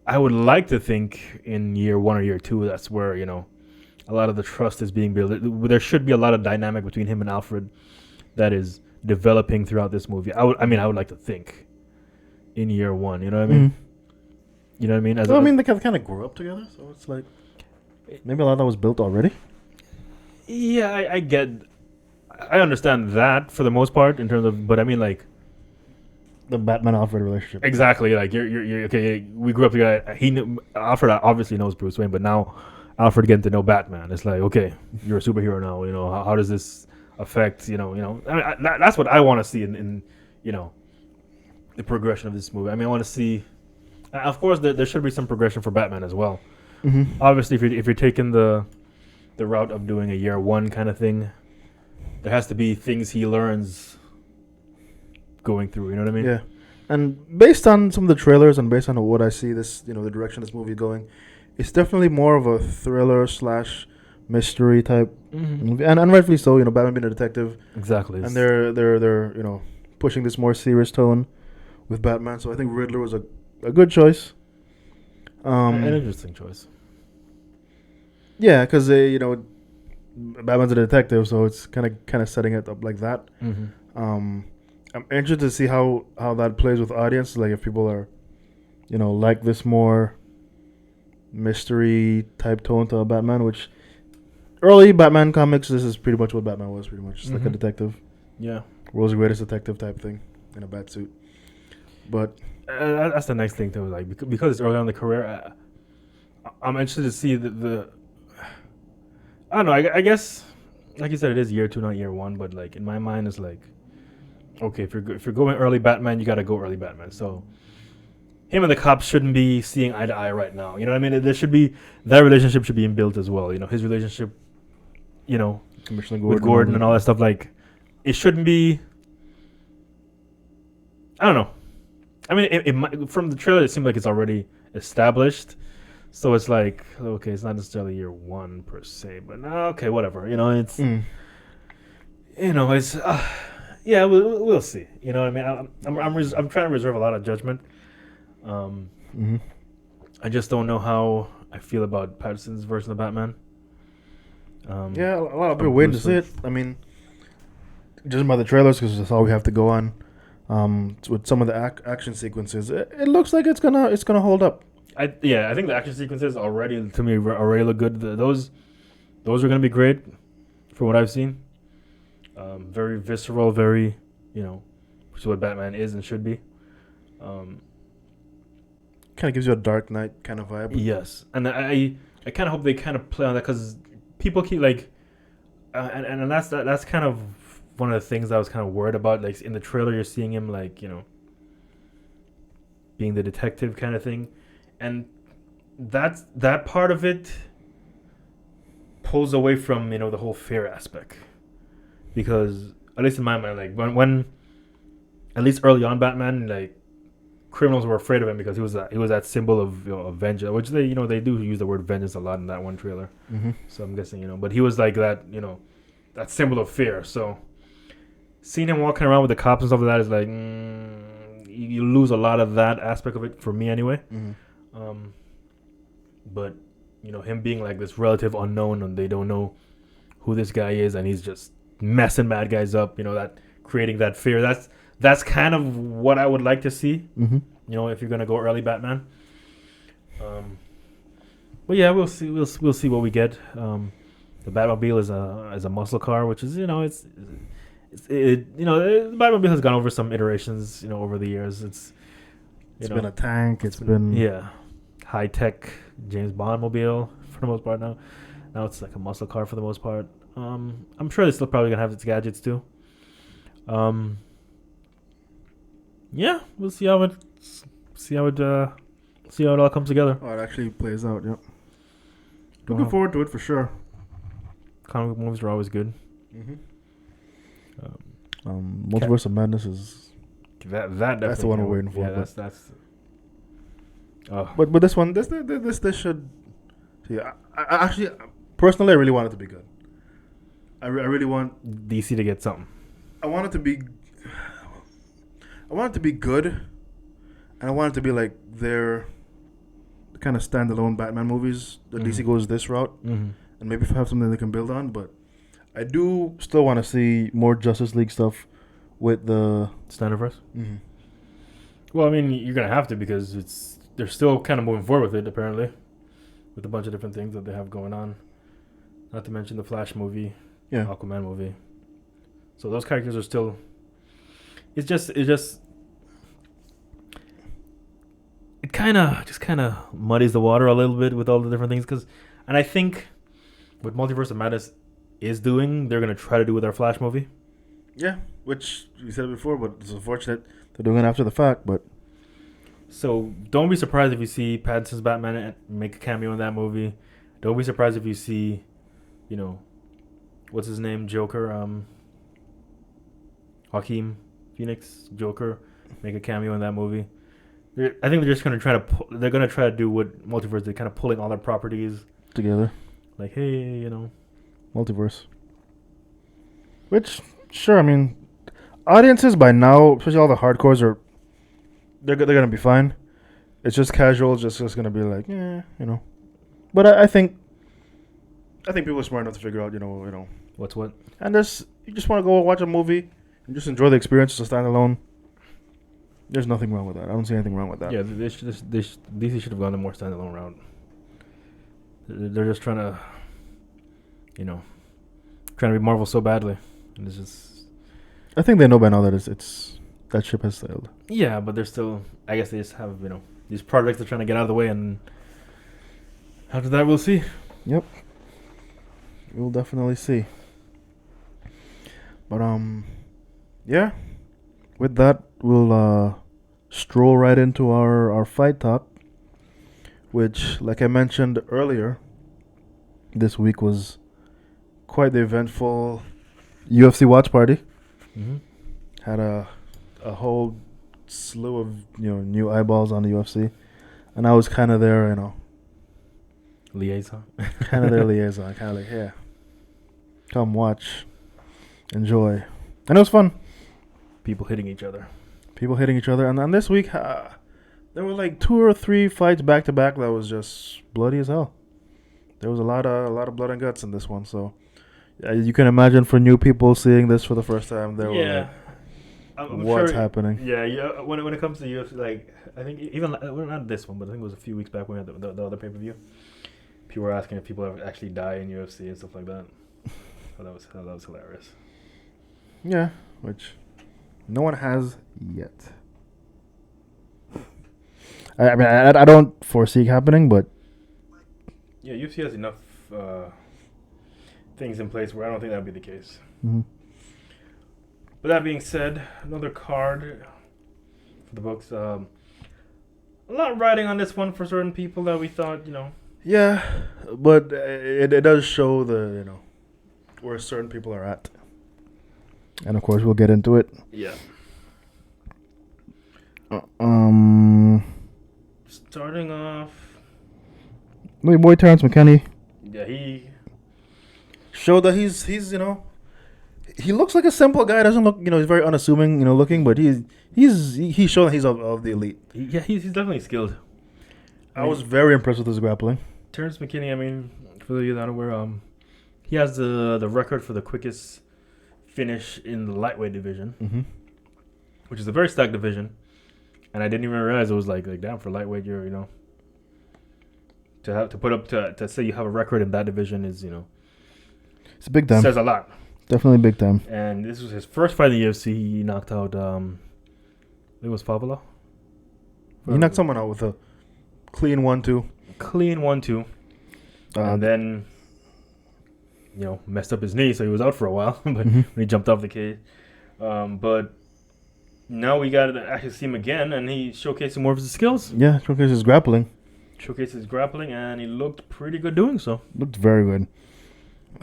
I would like to think in year 1 or year 2, that's where, a lot of the trust is being built. There should be a lot of dynamic between him and Alfred that is developing throughout this movie. I would like to think in year 1. You know what I mean? You know what I mean? I mean, they kind of grew up together, so it's like maybe a lot of that was built already. Yeah, I understand that for the most part in terms of, but I mean, like, the Batman Alfred relationship. exactly. Like you're okay. We grew up together. Alfred obviously knows Bruce Wayne, but now Alfred getting to know Batman. It's like, okay, you're a superhero now. How does this affect? I mean, that's what I want to see in the progression of this movie. I mean, I want to see. Of course, there should be some progression for Batman as well. Mm-hmm. Obviously, if you're taking the route of doing a year 1 kind of thing, there has to be things he learns going through. You know what I mean? Yeah. And based on some of the trailers and based on what I see, this the direction this movie going, it's definitely more of a thriller / mystery type movie, and rightfully so. Batman being a detective, Exactly. and they're pushing this more serious tone with Batman. So I think Riddler was a good choice. An interesting choice. Yeah, because Batman's a detective, so it's kind of setting it up like that. Mm-hmm. I'm interested to see how that plays with audience. Like if people are, like this more mystery type tone to Batman, which early Batman comics, this is pretty much what Batman was, pretty much just like a detective. Yeah, world's greatest detective type thing in a bat suit. But that's the nice thing too. Like because it's early on in the career, I'm interested to see the I don't know. I guess like you said, it is year 2, not year 1. But like in my mind, it's like, okay, if you're going early Batman, you got to go early Batman. So him and the cops shouldn't be seeing eye to eye right now. You know what I mean? There should be that relationship should be built as well. His relationship, Commissioner with Gordon and all that stuff. Like it shouldn't be. I don't know. I mean, it might, from the trailer, it seems like it's already established. So it's like, okay, it's not necessarily year 1 per se, but okay, whatever. It's, it's, yeah, we'll see. You know what I mean? I'm trying to reserve a lot of judgment. I just don't know how I feel about Pattinson's version of Batman. Yeah, a lot of people waiting to see it. I mean, just by the trailers, because that's all we have to go on. With some of the action sequences, it looks like it's gonna hold up. I think the action sequences already to me already look good. Those are gonna be great, from what I've seen. Very visceral, very which is what Batman is and should be. Kind of gives you a Dark Knight kind of vibe. Yes, and I kind of hope they kind of play on that because people keep like, and that's kind of one of the things I was kind of worried about. Like in the trailer, you're seeing him like being the detective kind of thing. And that part of it pulls away from the whole fear aspect, because at least in my mind, like when at least early on Batman, like criminals were afraid of him because he was that symbol of, of vengeance, which they they do use the word vengeance a lot in that one trailer. So I'm guessing but he was like that that symbol of fear. So seeing him walking around with the cops and stuff like that is like you lose a lot of that aspect of it for me anyway. But him being like this relative unknown and they don't know who this guy is and he's just messing bad guys up, that creating that fear. That's kind of what I would like to see. If you're gonna go early Batman. But yeah, we'll see. We'll see what we get. The Batmobile is a muscle car, which is the Batmobile has gone over some iterations over the years. It's been a tank. It's been high tech James Bond mobile for the most part now. Now it's like a muscle car for the most part. I'm sure they're still probably gonna have its gadgets too. Yeah, we'll see how it all comes together. Oh, it actually plays out. Yep. Looking forward to it for sure. Comic book movies are always good. Multiverse of Madness is that's the one we're waiting for. Yeah, that's. But this one, this should. Yeah, I actually personally I really want it to be good. I really want DC to get something. I want it to be good, and I want it to be like their kind of standalone Batman movies. The DC goes this route, and maybe have something they can build on. But I do still want to see more Justice League stuff with the Snyderverse. Well, I mean, you're gonna have to because they're still kind of moving forward with it apparently, with a bunch of different things that they have going on. Not to mention the Flash movie, Aquaman movie. So those characters are still. It kind of muddies the water a little bit with all the different things and I think what Multiverse of Madness is doing, they're gonna try to do with our Flash movie. Yeah, which we said before, but it's unfortunate they're doing it after the fact. But so don't be surprised if you see Pattinson's Batman make a cameo in that movie. Don't be surprised if you see, what's his name, Joker, Joaquin Phoenix, Joker, make a cameo in that movie. I think they're just gonna try to do what Multiverse did, kind of pulling all their properties together. Like, hey, Multiverse. Which, sure, I mean, audiences by now, especially all the hardcores, they're gonna be fine. It's just casual, just gonna be like, But I think people are smart enough to figure out, what's what. And you just want to go watch a movie and just enjoy the experience as a standalone. There's nothing wrong with that. I don't see anything wrong with that. Yeah, DC should have gone the more standalone route. They're just trying to, trying to be Marvel so badly, and it's just. I think they know by now that it's that ship has sailed. Yeah, but they're still. I guess they just have these projects they're trying to get out of the way, and after that we'll see. Yep, we'll definitely see. But yeah. With that, we'll stroll right into our fight talk, which, like I mentioned earlier, this week was quite the eventful UFC watch party. Had a whole slew of new eyeballs on the UFC, and I was kind of their liaison, kind of like, yeah, come watch, enjoy, and it was fun. People hitting each other, and this week there were like 2 or 3 fights back to back that was just bloody as hell. There was a lot of blood and guts in this one, so you can imagine for new people seeing this for the first time, they were like, what's happening? Yeah. When it comes to UFC, like I think even not this one, but I think it was a few weeks back when we had the other pay-per-view. People were asking if people have actually died in UFC and stuff like that. So that was hilarious. Yeah, which. No one has yet. I mean, I don't foresee it happening, but yeah, UFC has enough things in place where I don't think that would be the case. But that being said, another card for the books. A lot riding on this one for certain people that we thought, Yeah, but it does show where certain people are at. And of course, we'll get into it. Yeah. Starting off. My boy Terence Mckinney. Yeah, he showed that he's he looks like a simple guy. Doesn't look he's very unassuming looking, but he showed that he's of the elite. Yeah, he's definitely skilled. I was very impressed with his grappling. Terence McKinney. I mean, for those of you that are aware, he has the record for the quickest finish in the lightweight division, which is a very stacked division, and I didn't even realize it was like damn, for lightweight you're to say you have a record in that division is it's big time. Says a lot. Definitely big time. And this was his first fight in the UFC. He knocked out I think it was Favela. He knocked someone out with a clean 1-2. And then messed up his knee, so he was out for a while. But when he jumped off the cage, but now we got to actually see him again, and he showcased more of his skills. Yeah, showcased his grappling. And he looked pretty good doing so. Looked very good.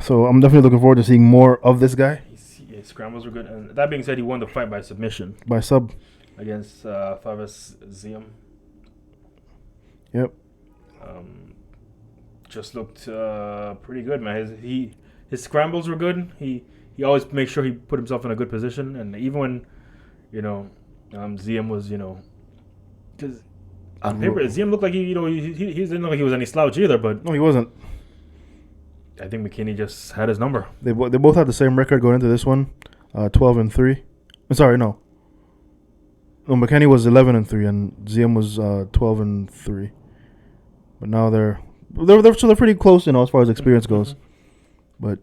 So I'm definitely looking forward to seeing more of this guy. His scrambles were good, and that being said, he won the fight by submission. By sub. Against Favas Ziam. Yep. Just looked pretty good, man. His scrambles were good. He always makes sure he put himself in a good position, and even when Ziam was because On paper, Ziem looked like he didn't look like he was any slouch either, but No, he wasn't. I think McKinney just had his number. They both had the same record going into this one, 12-3. I'm sorry, no. No, McKinney was 11-3, and Ziem was 12-3. But now they're pretty close, as far as experience goes. But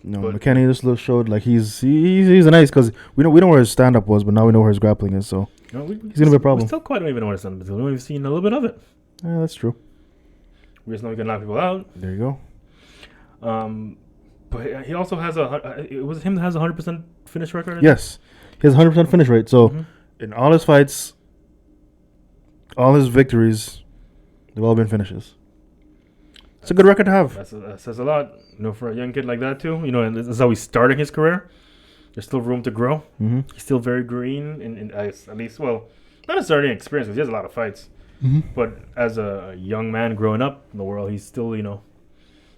McKinney just showed like he's a nice, because we know where his stand up was, but now we know where his grappling is. So he's gonna be a problem. We still quite don't even know what his stand up is. We've only seen a little bit of it. Yeah, that's true. We just know he can knock people out. There you go. But he also has it was him that has a 100% finish record. Yes, he has a 100% finish rate. So in all his fights, all his victories, they've all been finishes. It's a good record to have. That says a lot, for a young kid like that too. And this is how he's starting his career. There's still room to grow. Mm-hmm. He's still very green, in at least, well, not necessarily in experience, because he has a lot of fights. Mm-hmm. But as a young man growing up in the world, he's still,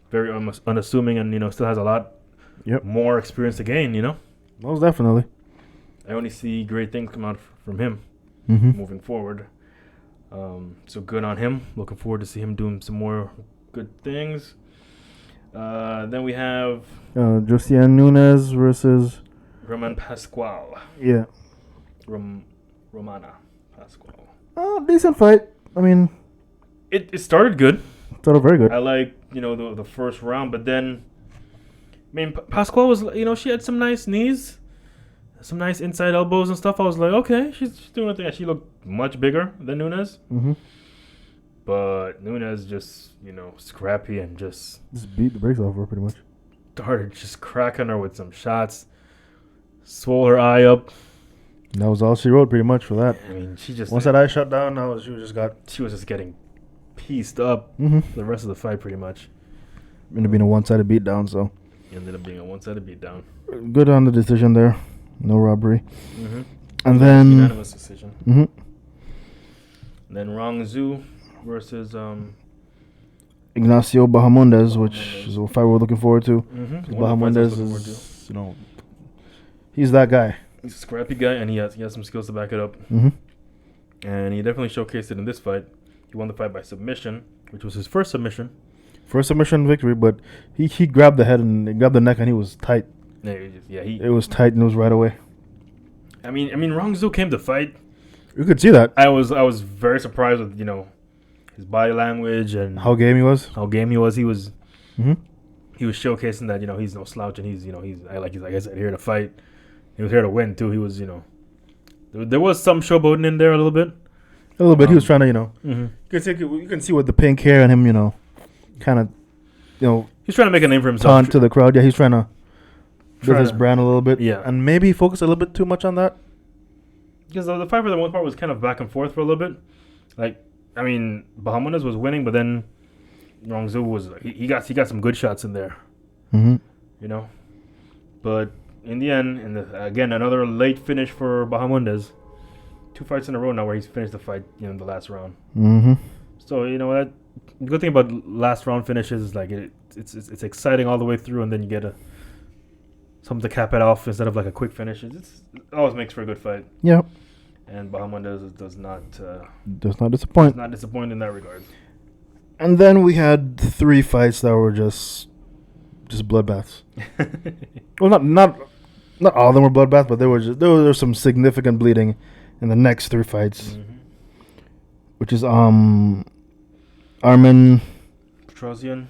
very unassuming, and still has a lot more experience to gain. Most definitely. I only see great things come out from him moving forward. So good on him. Looking forward to see him doing some more good things. Then we have Josie and Nunes versus Roman Pasquale. Yeah. Romana Pasquale. Decent fight. I mean, it started good. Started very good. I like the first round, but then Pasquale was she had some nice knees, some nice inside elbows and stuff. I was like, okay, she's doing a thing. She looked much bigger than Nunes. Mm-hmm. But Nunes just, scrappy and just beat the brakes off her pretty much. Started just cracking her with some shots. Swole her eye up. And that was all she wrote pretty much for that. I mean, she just... Once that eye shut down, she was just getting pieced up for the rest of the fight pretty much. Ended up being a one-sided beatdown, so... Ended up being a one-sided beatdown. Good on the decision there. No robbery. Mm-hmm. And then... Unanimous decision. Mm-hmm. And then Rong Zhu versus Ignacio Bahamondes, which is a fight we're looking forward to. Mm-hmm. Bahamondes is, he's that guy. He's a scrappy guy, and he has some skills to back it up. Mm-hmm. And he definitely showcased it in this fight. He won the fight by submission, which was his first submission. First submission victory, but he grabbed the head and grabbed the neck, and he was tight. It was tight, and it was right away. I mean, Rong Zhu came to fight. You could see that. I was very surprised with his body language and how game he was. He was showcasing that he's no slouch, and he's like I said, here to fight. He was here to win too. He was there was some showboating in there a little bit. He was trying to you can see with the pink hair and him kind of he's trying to make a name for himself. Taunt to the crowd. Yeah, he's trying to build his brand a little bit. Yeah, and maybe focus a little bit too much on that. Because the fight for the most part was kind of back and forth for a little bit. Like, I mean, Bahamondes was winning, but then Rong Zhu was he got some good shots in there. Mm-hmm. But in the end, again another late finish for Bahamondes. 2 fights in a row now where he's finished the fight in the last round. Mm-hmm. So that the good thing about last round finishes is like it's exciting all the way through, and then you get something to cap it off instead of like a quick finish. It always makes for a good fight. Yeah. And Bahamondes does not disappoint. Does not disappoint in that regard. And then we had 3 fights that were just bloodbaths. Well, not all of them were bloodbaths, but there was some significant bleeding in the next 3 fights, which is Armin Petrosian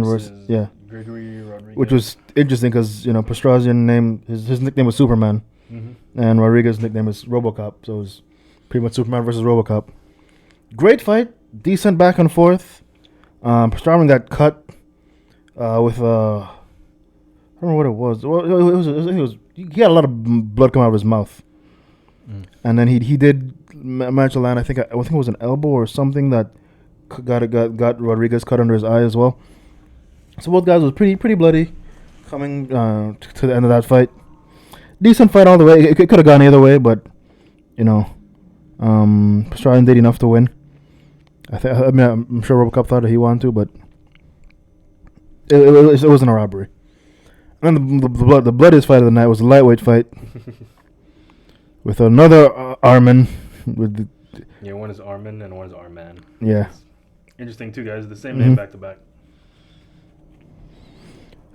versus Gregory Rodriguez, which was interesting because Petrosian his nickname was Superman, and Rodriguez's nickname is RoboCop, so it was pretty much Superman versus RoboCop. Great fight, decent back and forth. Petrosian got cut with I don't know what it was. Well, he had a lot of blood come out of his mouth. And then he did manage to land. I think it was an elbow or something that got Rodriguez cut under his eye as well. So both guys was pretty bloody coming to the end of that fight. Decent fight all the way. It could have gone either way, but Pastrana did enough to win. I'm sure RoboCop thought that he wanted to, but it wasn't a robbery. And then the bloodiest fight of the night was a lightweight fight. With another Armin, with Yeah, one is Armin and one is Arman. Yeah. It's interesting too, guys. The same name back to back.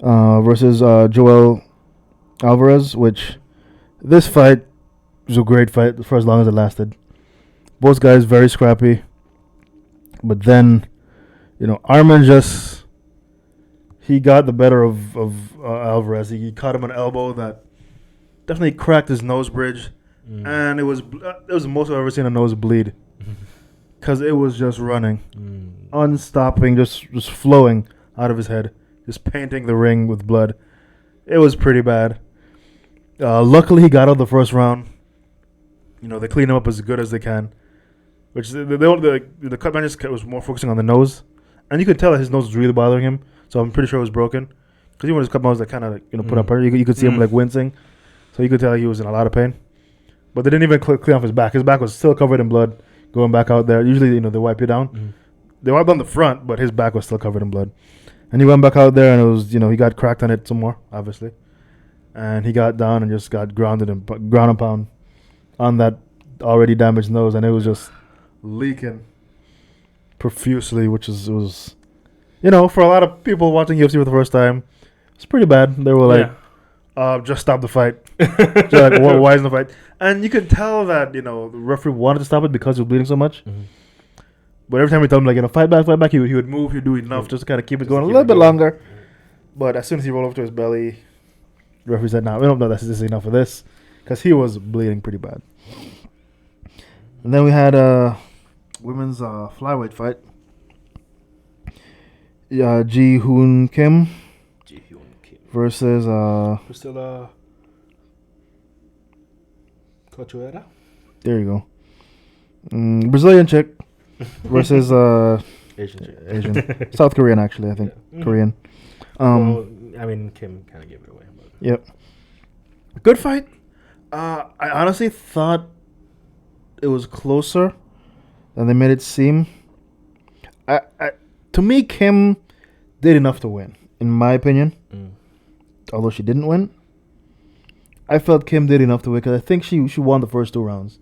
Versus Joel Alvarez, which this fight was a great fight for as long as it lasted. Both guys very scrappy, but then, Armin he got the better of Alvarez. He caught him an elbow that definitely cracked his nose bridge, and it was the most I've ever seen a nose bleed, because it was just running, unstopping, just flowing out of his head, just painting the ring with blood. It was pretty bad. Luckily, he got out the first round. They clean him up as good as they can, which the cut man just was more focusing on the nose, and you could tell that his nose was really bothering him. So I'm pretty sure it was broken, because even his cut man was like kind of put up. You could see him like wincing, so you could tell he was in a lot of pain. But they didn't even clean off his back. His back was still covered in blood going back out there. Usually they wipe you down. They wiped on the front, but his back was still covered in blood. And he went back out there, and it was he got cracked on it some more, obviously, and he got down and just got ground and pound on that already damaged nose, and it was just leaking profusely, which was for a lot of people watching UFC for the first time, it's pretty bad. They were like, just stop the fight. Just like, why isn't the fight? And you could tell that the referee wanted to stop it because he was bleeding so much. But every time we told him fight back, he would move, he'd do enough just to kind of keep it going a little bit longer. But as soon as he rolled over to his belly, the referee said, "No, we don't know this is enough of this," because he was bleeding pretty bad. And then we had a women's flyweight fight. Ji Hoon Kim versus Priscilla Cachoeira. There you go. Brazilian chick versus Asian. South Korean, actually, I think. Yeah. Korean. Kim kind of gave it away. But. Yep. Good fight. I honestly thought it was closer than they made it seem. To me, Kim did enough to win, in my opinion. Although she didn't win, I felt Kim did enough to win, because I think she won the first 2 rounds.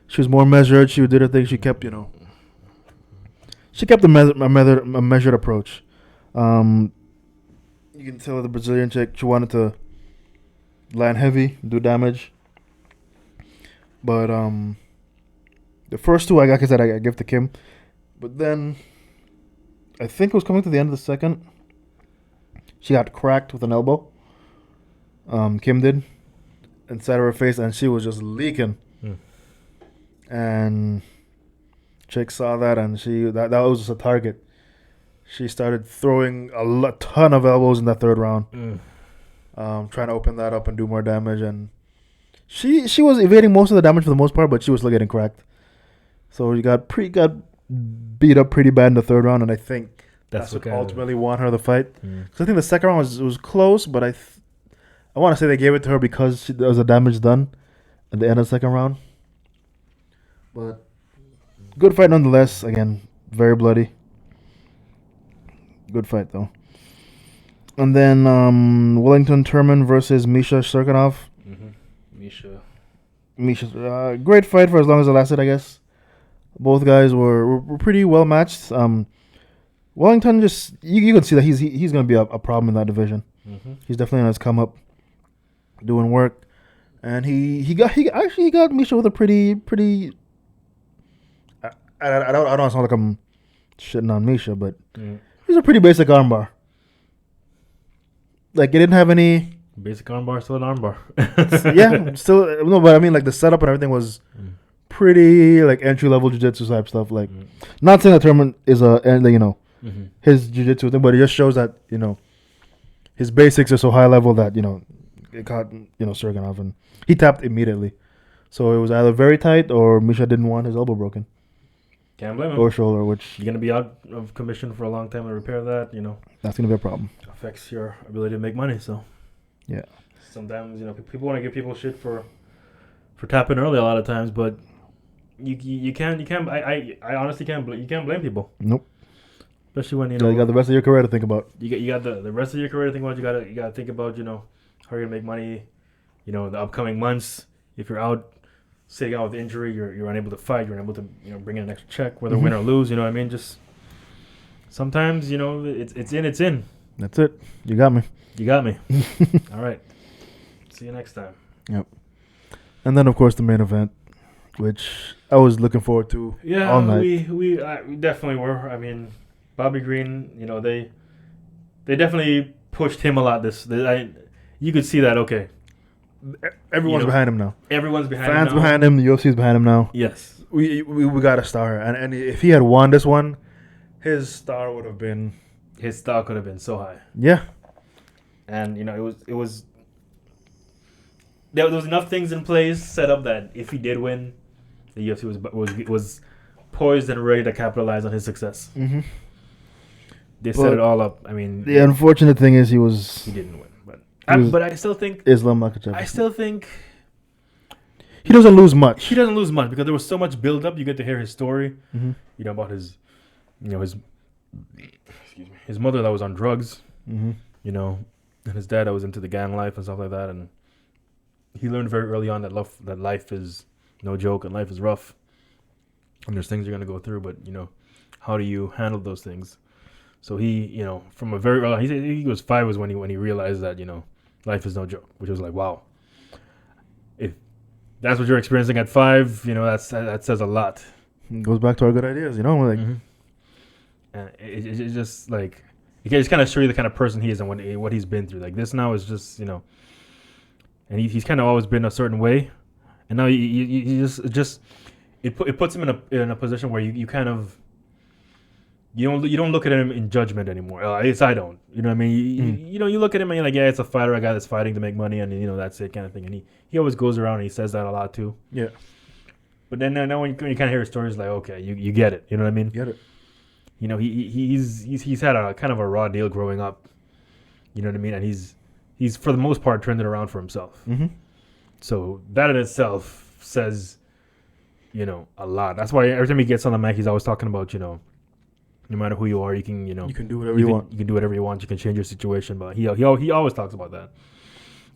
She was more measured. She did her thing. She kept a measured approach. You can tell the Brazilian chick, she wanted to land heavy, do damage. But the first 2, like I said, I give to Kim. But then I think it was coming to the end of the second, she got cracked with an elbow. Kim did, inside of her face, and she was just leaking. And chick saw that, and that was just a target. She started throwing a ton of elbows in that 3rd round, trying to open that up and do more damage. And she was evading most of the damage for the most part, but she was still getting cracked. So she got beat up pretty bad in the 3rd round, and I think that's what ultimately won her the fight. Because I think the second round was close, but I want to say they gave it to her because there was a damage done at the end of the second round. But good fight nonetheless. Again, very bloody. Good fight though. And then Wellington Turman versus Misha Sirkanov. Misha, great fight for as long as it lasted, I guess. Both guys were pretty well matched. Wellington just you can see that he's going to be a problem in that division. He's definitely on his come up, doing work, and he got Misha with a pretty. I don't sound like I'm shitting on Misha, but he's a pretty basic armbar. Like, it didn't have any basic armbar, still an armbar. Yeah, still no, but I mean, like, the setup and everything was pretty like entry level jiu-jitsu type stuff. Like, not saying that Turman is his jiu-jitsu thing, but it just shows that his basics are so high level that it caught Sirkanov, and he tapped immediately. So it was either very tight or Misha didn't want his elbow broken. Can't blame him. Or shoulder, which you're gonna be out of commission for a long time to repair that. That's gonna be a problem. Affects your ability to make money. So yeah, sometimes people want to give people shit for tapping early a lot of times, but you can't. I honestly can't. You can't blame people. Nope. Especially when you got the rest of your career to think about. You got the rest of your career to think about. You gotta think about how you're gonna make money. The upcoming months if you're out sitting out with injury, you're unable to fight, you're unable to bring in an extra check, whether win or lose. You know what I mean? Just sometimes it's in. That's it. You got me. All right. See you next time. Yep. And then of course the main event, which I was looking forward to. Yeah, all night. we definitely were. I mean, Bobby Green, they definitely pushed him a lot. You could see that. Okay, everyone's behind him now. Everyone's behind him. Fans now. behind him. The UFC's behind him now. Yes, we got a star, and if he had won this one, his star would have been. His star could have been so high. Yeah, and it was. There was enough things in place set up that if he did win, the UFC was poised and ready to capitalize on his success. Mm-hmm. They set it all up. I mean, the unfortunate thing is he didn't win, but I still think Islam Makhachev. I still think he doesn't lose much. He doesn't lose much because there was so much build up. You get to hear his story, about his, his mother that was on drugs, and his dad that was into the gang life and stuff like that, and he learned very early on that life is no joke and life is rough, and there's things you're gonna go through, but how do you handle those things? So he, from a very early, he was 5 when he realized that life is no joke, which was like, wow. If that's what you're experiencing at 5, that says a lot. It goes back to our good ideas, And it's just like it just kind of show you the kind of person he is and what he's been through. Like this now is just and he's kind of always been a certain way, and now it puts him in a position where you kind of you don't look at him in judgment anymore. At least I don't. You know what I mean? You look at him and you're like, yeah, it's a fighter, a guy that's fighting to make money, and that's it kind of thing. And he always goes around and he says that a lot too. Yeah. But then now when you kind of hear his stories, like, okay, you get it. You know what I mean? Get it. He's had a kind of a raw deal growing up. You know what I mean? And he's for the most part turned it around for himself. Mm-hmm. So that in itself says, a lot. That's why every time he gets on the mic, he's always talking about, no matter who you are, you can, you can do whatever you want. You can do whatever you want. You can change your situation. But he always talks about that.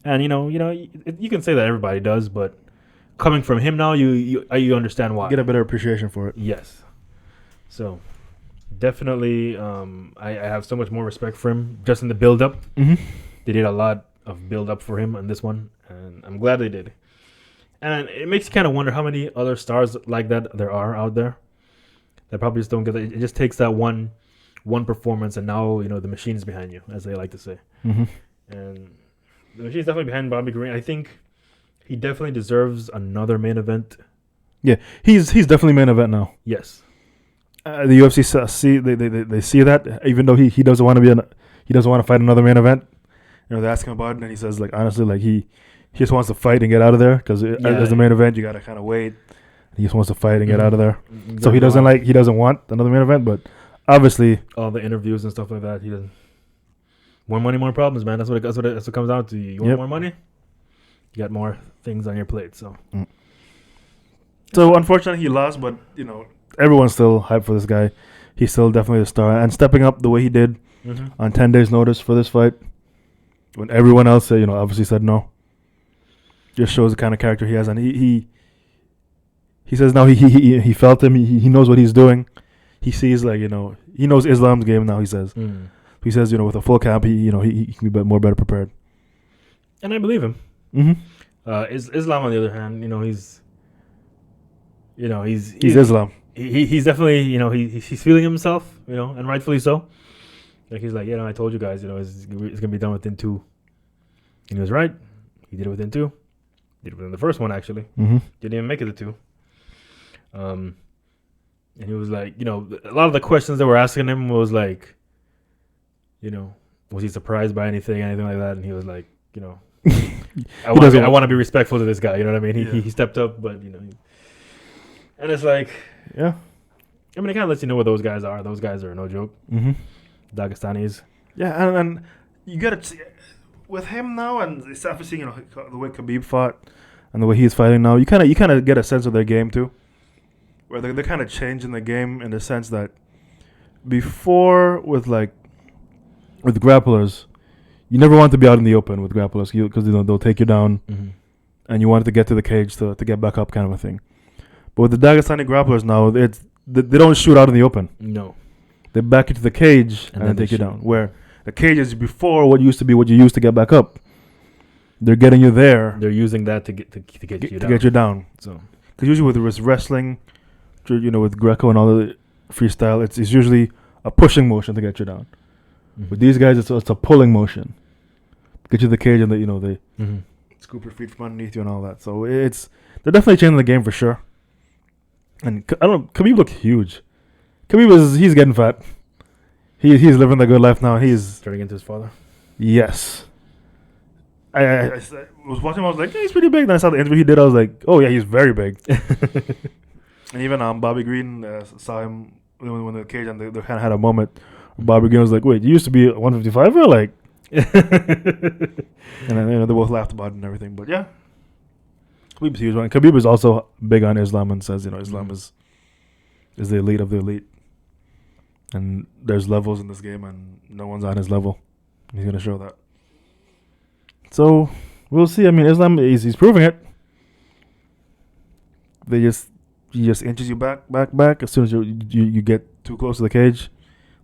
And you can say that everybody does, but coming from him now, you understand why. You get a better appreciation for it. Yes. So definitely, I have so much more respect for him just in the build up. Mm-hmm. They did a lot of build up for him on this one, and I'm glad they did. And it makes you kind of wonder how many other stars like that there are out there that probably just don't get it. It just takes that one performance, and now the machine is behind you, as they like to say. Mm-hmm. And the machine is definitely behind Bobby Green. I think he definitely deserves another main event. Yeah, he's definitely main event now. Yes. The UFC see they see that, even though he doesn't want to he doesn't want to fight another main event. They ask him about it, and he says, like, honestly, like he just wants to fight and get out of there, because as the main event, you gotta kind of wait. He just wants to fight and get out of there. So he doesn't want another main event, but obviously all the interviews and stuff like that, he doesn't. More money, more problems, man. That's what it comes down to. You want more money, you got more things on your plate. So unfortunately, he lost, but everyone's still hyped for this guy. He's still definitely a star, and stepping up the way he did on 10 days' notice for this fight, when everyone else said, obviously said no, just shows the kind of character he has. And he says now he felt him. He knows what he's doing. He sees, like, he knows Islam's game now. He says, with a full camp, he can be better prepared. And I believe him. Mm-hmm. Islam, on the other hand, he's Islam. He's definitely, he's feeling himself, and rightfully so. Like, he's like, I told you guys, it's gonna be done within 2. And he was right. He did it within 2. Did it within the first one, actually. Mm-hmm. Didn't even make it to 2. And he was like, a lot of the questions that were asking him was like, was he surprised by anything like that? And he was like, I want to be respectful to this guy. You know what I mean? He stepped up, but and it's like, yeah. I mean, it kind of lets you know what those guys are. Those guys are no joke. Mm-hmm. Dagestanis. Yeah, and you got to with him now, and it's obviously the way Khabib fought and the way he's fighting now. You kind of get a sense of their game too, where they're kind of changing the game in the sense that before with grapplers, you never want to be out in the open with grapplers because they'll take you down, and you wanted to get to the cage to get back up, kind of a thing. But with the Dagestani grapplers now, they don't shoot out in the open. No. They back you to the cage and then take you down. Where the cage is before what used to be what you used to get back up. They're getting you there. They're using that to get you down. So, because usually with wrestling, with Greco and all the freestyle, it's usually a pushing motion to get you down. mm-hmm. With these guys, it's a pulling motion. Get you to the cage and they mm-hmm. scoop your feet from underneath you and all that. So they're definitely changing the game for sure. And Khabib looked huge. Khabib he's getting fat. He's living the good life now. He's turning into his father. Yes. I was watching him. I was like, yeah, he's pretty big. Then I saw the interview he did. I was like, oh yeah, he's very big. And even Bobby Green saw him when the cage and they kind of had a moment. Bobby Green was like, wait, you used to be 155 or like? And then they both laughed about it and everything. But yeah, Khabib's huge one. Khabib is also big on Islam and says Islam is the elite of the elite. And there's levels in this game, and no one's on his level. He's gonna show that. So we'll see. I mean, Islam he's proving it. He just inches you back. As soon as you get too close to the cage,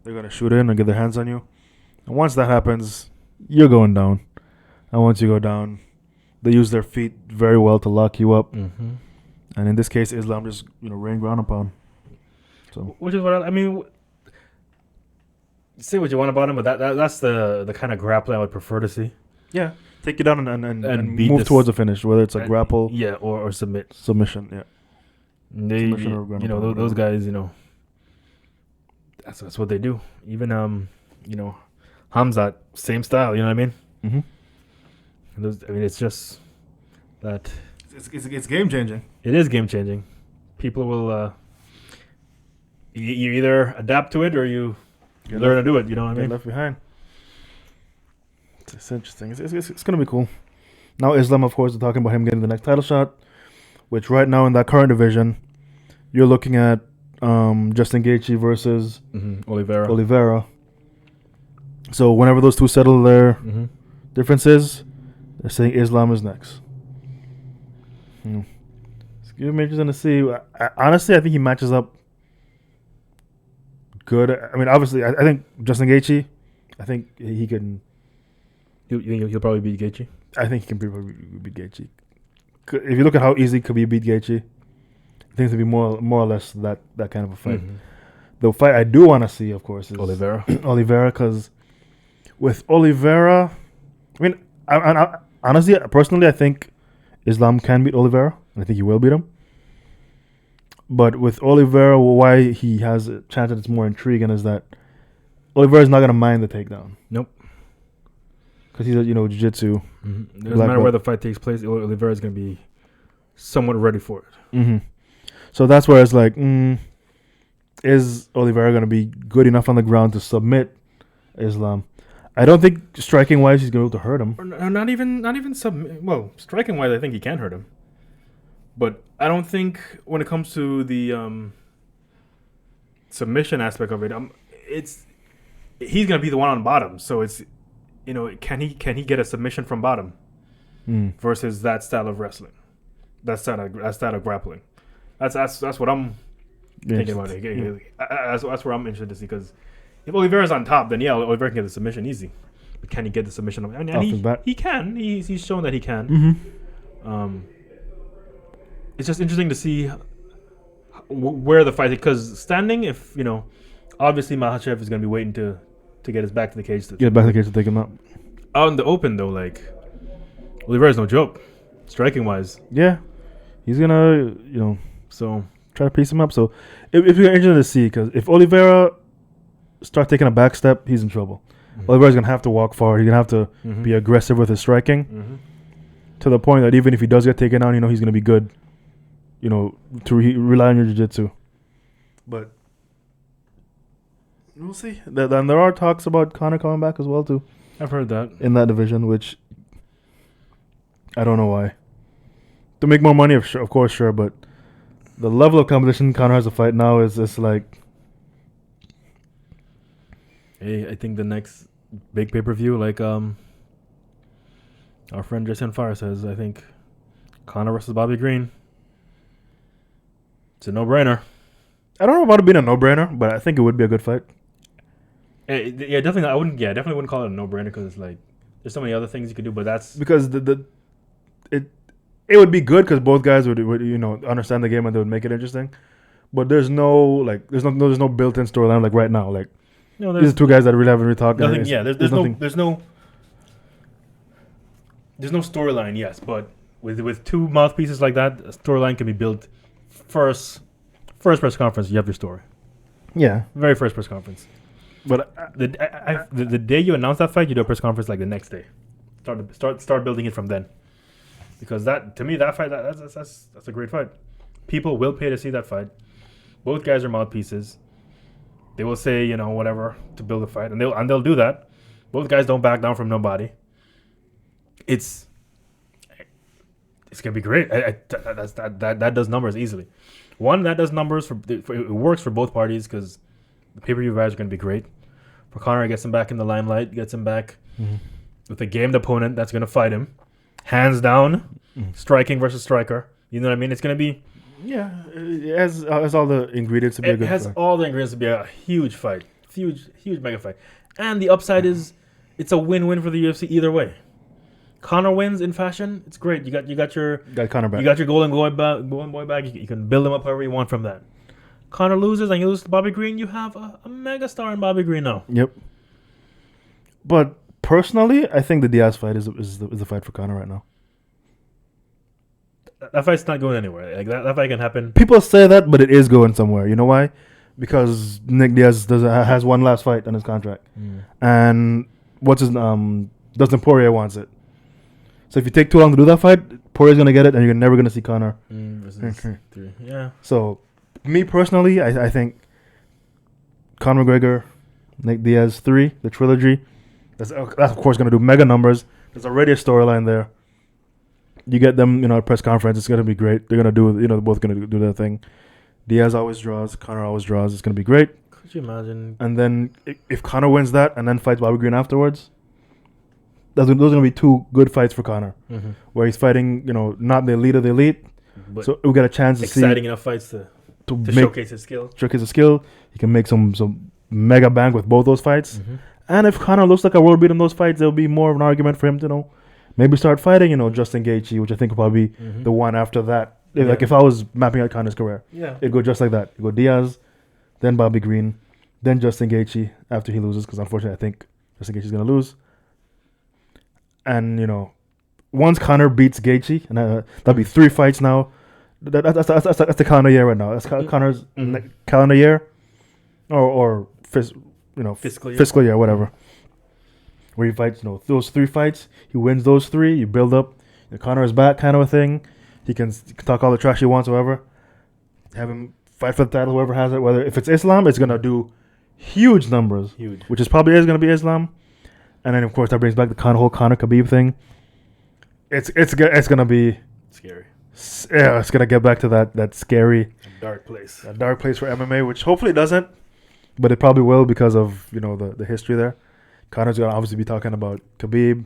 they're gonna shoot in and get their hands on you. And once that happens, you're going down. And once you go down, they use their feet very well to lock you up. Mm-hmm. And in this case, Islam just rain ground upon. So which is what I mean. Say what you want about him, but that's the kind of grappling I would prefer to see. Yeah, take you down and move towards the finish, whether it's a grapple, or submission. Yeah, submission or those guys, that's what they do. Even Hamzat, same style. You know what I mean? Mm-hmm. It's just that it's game changing. It is game changing. People will you either adapt to it or you learn to do it. You know what I mean? Left behind. It's interesting. It's gonna be cool. Now Islam, of course, is talking about him getting the next title shot, which right now in that current division, you're looking at Justin Gaethje versus Oliveira. So whenever those two settle their differences, they're saying Islam is next. It's gonna be interesting to see. Honestly, I think he matches up good. I mean, obviously, I think Justin Gaethje, I think he can. He'll probably beat Gaethje. I think he can probably beat Gaethje. If you look at how easy Khabib beat Gaethje, I think it's gonna be more or less that kind of a fight. Mm-hmm. The fight I do want to see, of course, is Oliveira. Because with Oliveira, I mean, I honestly, personally, I think Islam can beat Oliveira, and I think he will beat him. But with Oliveira, why he has a chance that it's more intriguing is that Oliveira is not going to mind the takedown. Nope. Because he's a, jiu-jitsu. Mm-hmm. Doesn't matter where the fight takes place, Oliveira is going to be somewhat ready for it. Mm-hmm. So that's where it's like, is Oliveira going to be good enough on the ground to submit Islam? I don't think striking-wise he's going to be able to hurt him. Or not even submit. Well, striking-wise, I think he can hurt him. But I don't think when it comes to the submission aspect of it, he's gonna be the one on bottom. So it's can he get a submission from bottom versus that style of wrestling, that style of grappling. That's what I'm thinking about it. That's where I'm interested to see, because if Oliveira's on top, then Oliveira can get the submission easy. But can he get the submission? I mean, he can. He's shown that he can. Mm-hmm. It's just interesting to see where the fight is, because standing, if obviously Makhachev is going to be waiting to get his back to the cage. Get back to the cage to take him out. Out in the open, though, like, Oliveira's no joke, striking-wise. Yeah. He's going to, so try to piece him up. So if you're interested to see, because if Oliveira start taking a back step, he's in trouble. Mm-hmm. Oliveira's going to have to walk forward. He's going to have to be aggressive with his striking to the point that even if he does get taken down, he's going to be good. To rely on your jiu-jitsu. But we'll see. Then there are talks about Conor coming back as well, too. I've heard that. In that division, which I don't know why. To make more money, of course, sure. But the level of competition Conor has to fight now is just like... Hey, I think the next big pay-per-view, like our friend Jason Farr says, I think Conor versus Bobby Green. It's a no-brainer. I don't know about it being a no-brainer, but I think it would be a good fight. Yeah, definitely. I wouldn't. Yeah, definitely wouldn't call it a no-brainer because it's like there's so many other things you could do. But that's because it would be good because both guys would understand the game and they would make it interesting. But there's no built-in storyline like right now. Like these are two guys that really haven't really talked. Nothing. Yeah, there's no storyline. Yes, but with two mouthpieces like that, a storyline can be built. First press conference, you have your story. Yeah, very first press conference. But the day you announce that fight, you do a press conference like the next day. Start building it from then. Because that to me that fight that's a great fight. People will pay to see that fight. Both guys are mouthpieces. They will say whatever to build a fight, and they'll do that. Both guys don't back down from nobody. It's gonna be great. That does numbers easily. One, that does numbers it works for both parties because the pay-per-view values are gonna be great. For Conor, it gets him back in the limelight, gets him back with a gamed opponent that's gonna fight him, hands down, striking versus striker. You know what I mean? It's gonna be it has all the ingredients to be a good fight. It has all the ingredients to be a huge fight, huge mega fight, and the upside is it's a win-win for the UFC either way. Conor wins in fashion. It's great. You got your Conor back. You got your golden boy back. You can build him up however you want from that. Conor loses and you lose to Bobby Green. You have a mega star in Bobby Green now. Yep. But personally, I think the Diaz fight is the fight for Conor right now. That fight's not going anywhere. Like that fight can happen. People say that, but it is going somewhere. You know why? Because Nick Diaz has one last fight on his contract, and Dustin Poirier wants it. So if you take too long to do that fight, Poirier's gonna get it, and you're never gonna see Conor. Yeah. So, me personally, I think Conor McGregor, Nick Diaz 3, the trilogy. That's of course gonna do mega numbers. There's already a storyline there. You get them, a press conference. It's gonna be great. They're gonna do, they're both gonna do their thing. Diaz always draws. Conor always draws. It's gonna be great. Could you imagine? And then if Conor wins that and then fights Bobby Green afterwards. Those are going to be two good fights for Conor, where he's fighting, not the elite of the elite. But so we get a chance to see exciting enough fights to showcase his skill. He can make some mega bank with both those fights. And if Conor looks like a world beat in those fights, there'll be more of an argument for him to, maybe start fighting, Justin Gaethje, which I think will probably be the one after that. Yeah. Like if I was mapping out Conor's career, it'd go just like that. It'd go Diaz, then Bobby Green, then Justin Gaethje after he loses, because unfortunately I think Justin Gaethje's going to lose. And, once Conor beats Gaethje, and that'll be 3 fights now. That's the calendar year right now. That's Conor's calendar year, or fiscal year, whatever. Where he fights, those 3 fights. He wins those 3. You build up. Conor is back, kind of a thing. He can talk all the trash he wants, whatever. Have him fight for the title, whoever has it. Whether if it's Islam, it's gonna do huge numbers. Which is probably gonna be Islam. And then, of course, that brings back the whole Conor Khabib thing. It's gonna be scary. Yeah, it's gonna get back to that scary, dark place for MMA, which hopefully doesn't, but it probably will because of the history there. Conor's gonna obviously be talking about Khabib.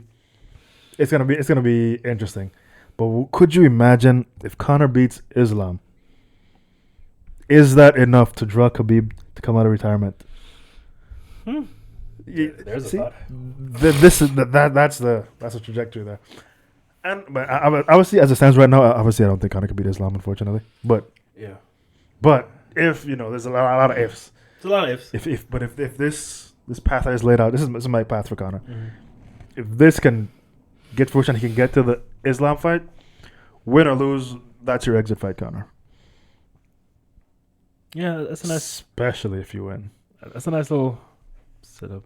It's gonna be interesting. But could you imagine if Conor beats Islam? Is that enough to draw Khabib to come out of retirement? There's a thought. That's the trajectory there. But obviously, as it stands right now, obviously I don't think Conor could beat Islam, unfortunately. But if there's a lot of ifs. It's a lot of ifs. If this path that is laid out, this is my path for Conor. If this can get fruition, he can get to the Islam fight, win or lose. That's your exit fight, Conor. Yeah, that's a nice. Especially if you win. That's a nice little setup.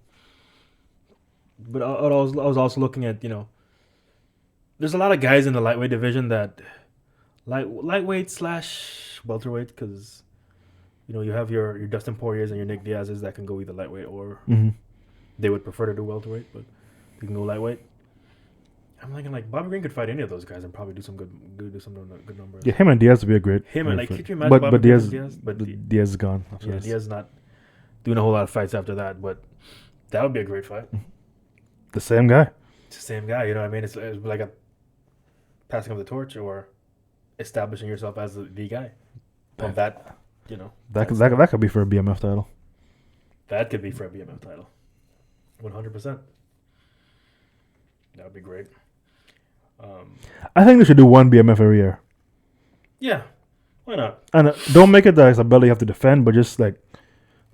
But I was also looking at, there's a lot of guys in the lightweight division that lightweight / welterweight, because you have your Dustin Poiriers and your Nick Diaz's that can go either lightweight or they would prefer to do welterweight, but they can go lightweight. I'm thinking Bobby Green could fight any of those guys and probably do some good numbers. Yeah, him and Diaz would be a great. Could you imagine Bobby Green and Diaz? But Diaz is gone. Yeah, Diaz is not doing a whole lot of fights after that, but that would be a great fight. The same guy. It's the same guy, you know what I mean? It's like a passing of the torch, or establishing yourself as the guy of that. That could be for a BMF title. That could be for a BMF title. 100%. That would be great. I think they should do one BMF every year. Yeah, why not? And don't make it that it's a belt you have to defend, but just like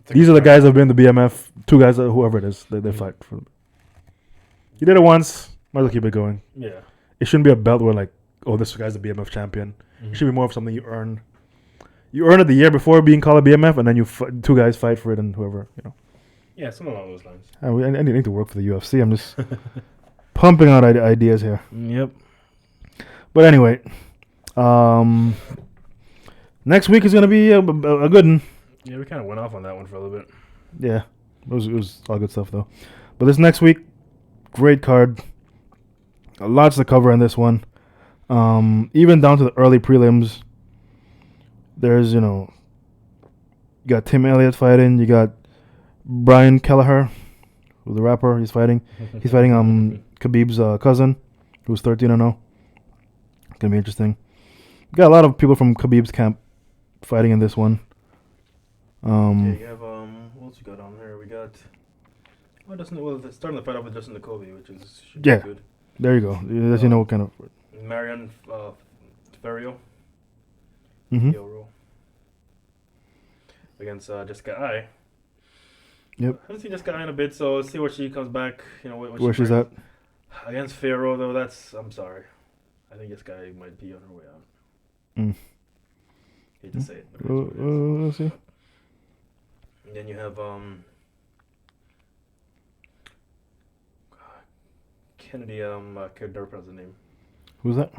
It's a these good are the time. guys that have been in the BMF. Two guys, whoever it is, they fight for them. You did it once, might as well keep it going. Yeah. It shouldn't be a belt where like, oh, this guy's the BMF champion. Mhm. It should be more of something you earn. You earn it the year before being called a BMF, and then two guys fight for it, and whoever Yeah, something along those lines. I need to work for the UFC. I'm just pumping out ideas here. Yep. But anyway, next week is gonna be a good one. Yeah, we kind of went off on that one for a little bit. Yeah, it was all good stuff though. But this next week, great card. Lots to cover in this one. Even down to the early prelims. There's you got Tim Elliott fighting. You got Brian Kelleher, who's the rapper. He's fighting. He's fighting Khabib's cousin, who's 13-0. Gonna be interesting. Got a lot of people from Khabib's camp fighting in this one. You have what else you got on there? We got they're starting the fight off with Justin Jacoby, which should be good. There you go. Does you know what kind of? Marion Ferrio. Mm-hmm. Against Jessica Ai. Yep. I haven't seen Jessica Ai in a bit, so let's see where she comes back. What Where she's at? Against Ferro, though, I'm sorry. I think Jessica Ai might be on her way out. Hate to say it. But We'll see. and then you have Kennedy. I can't pronounce the name. Who's that?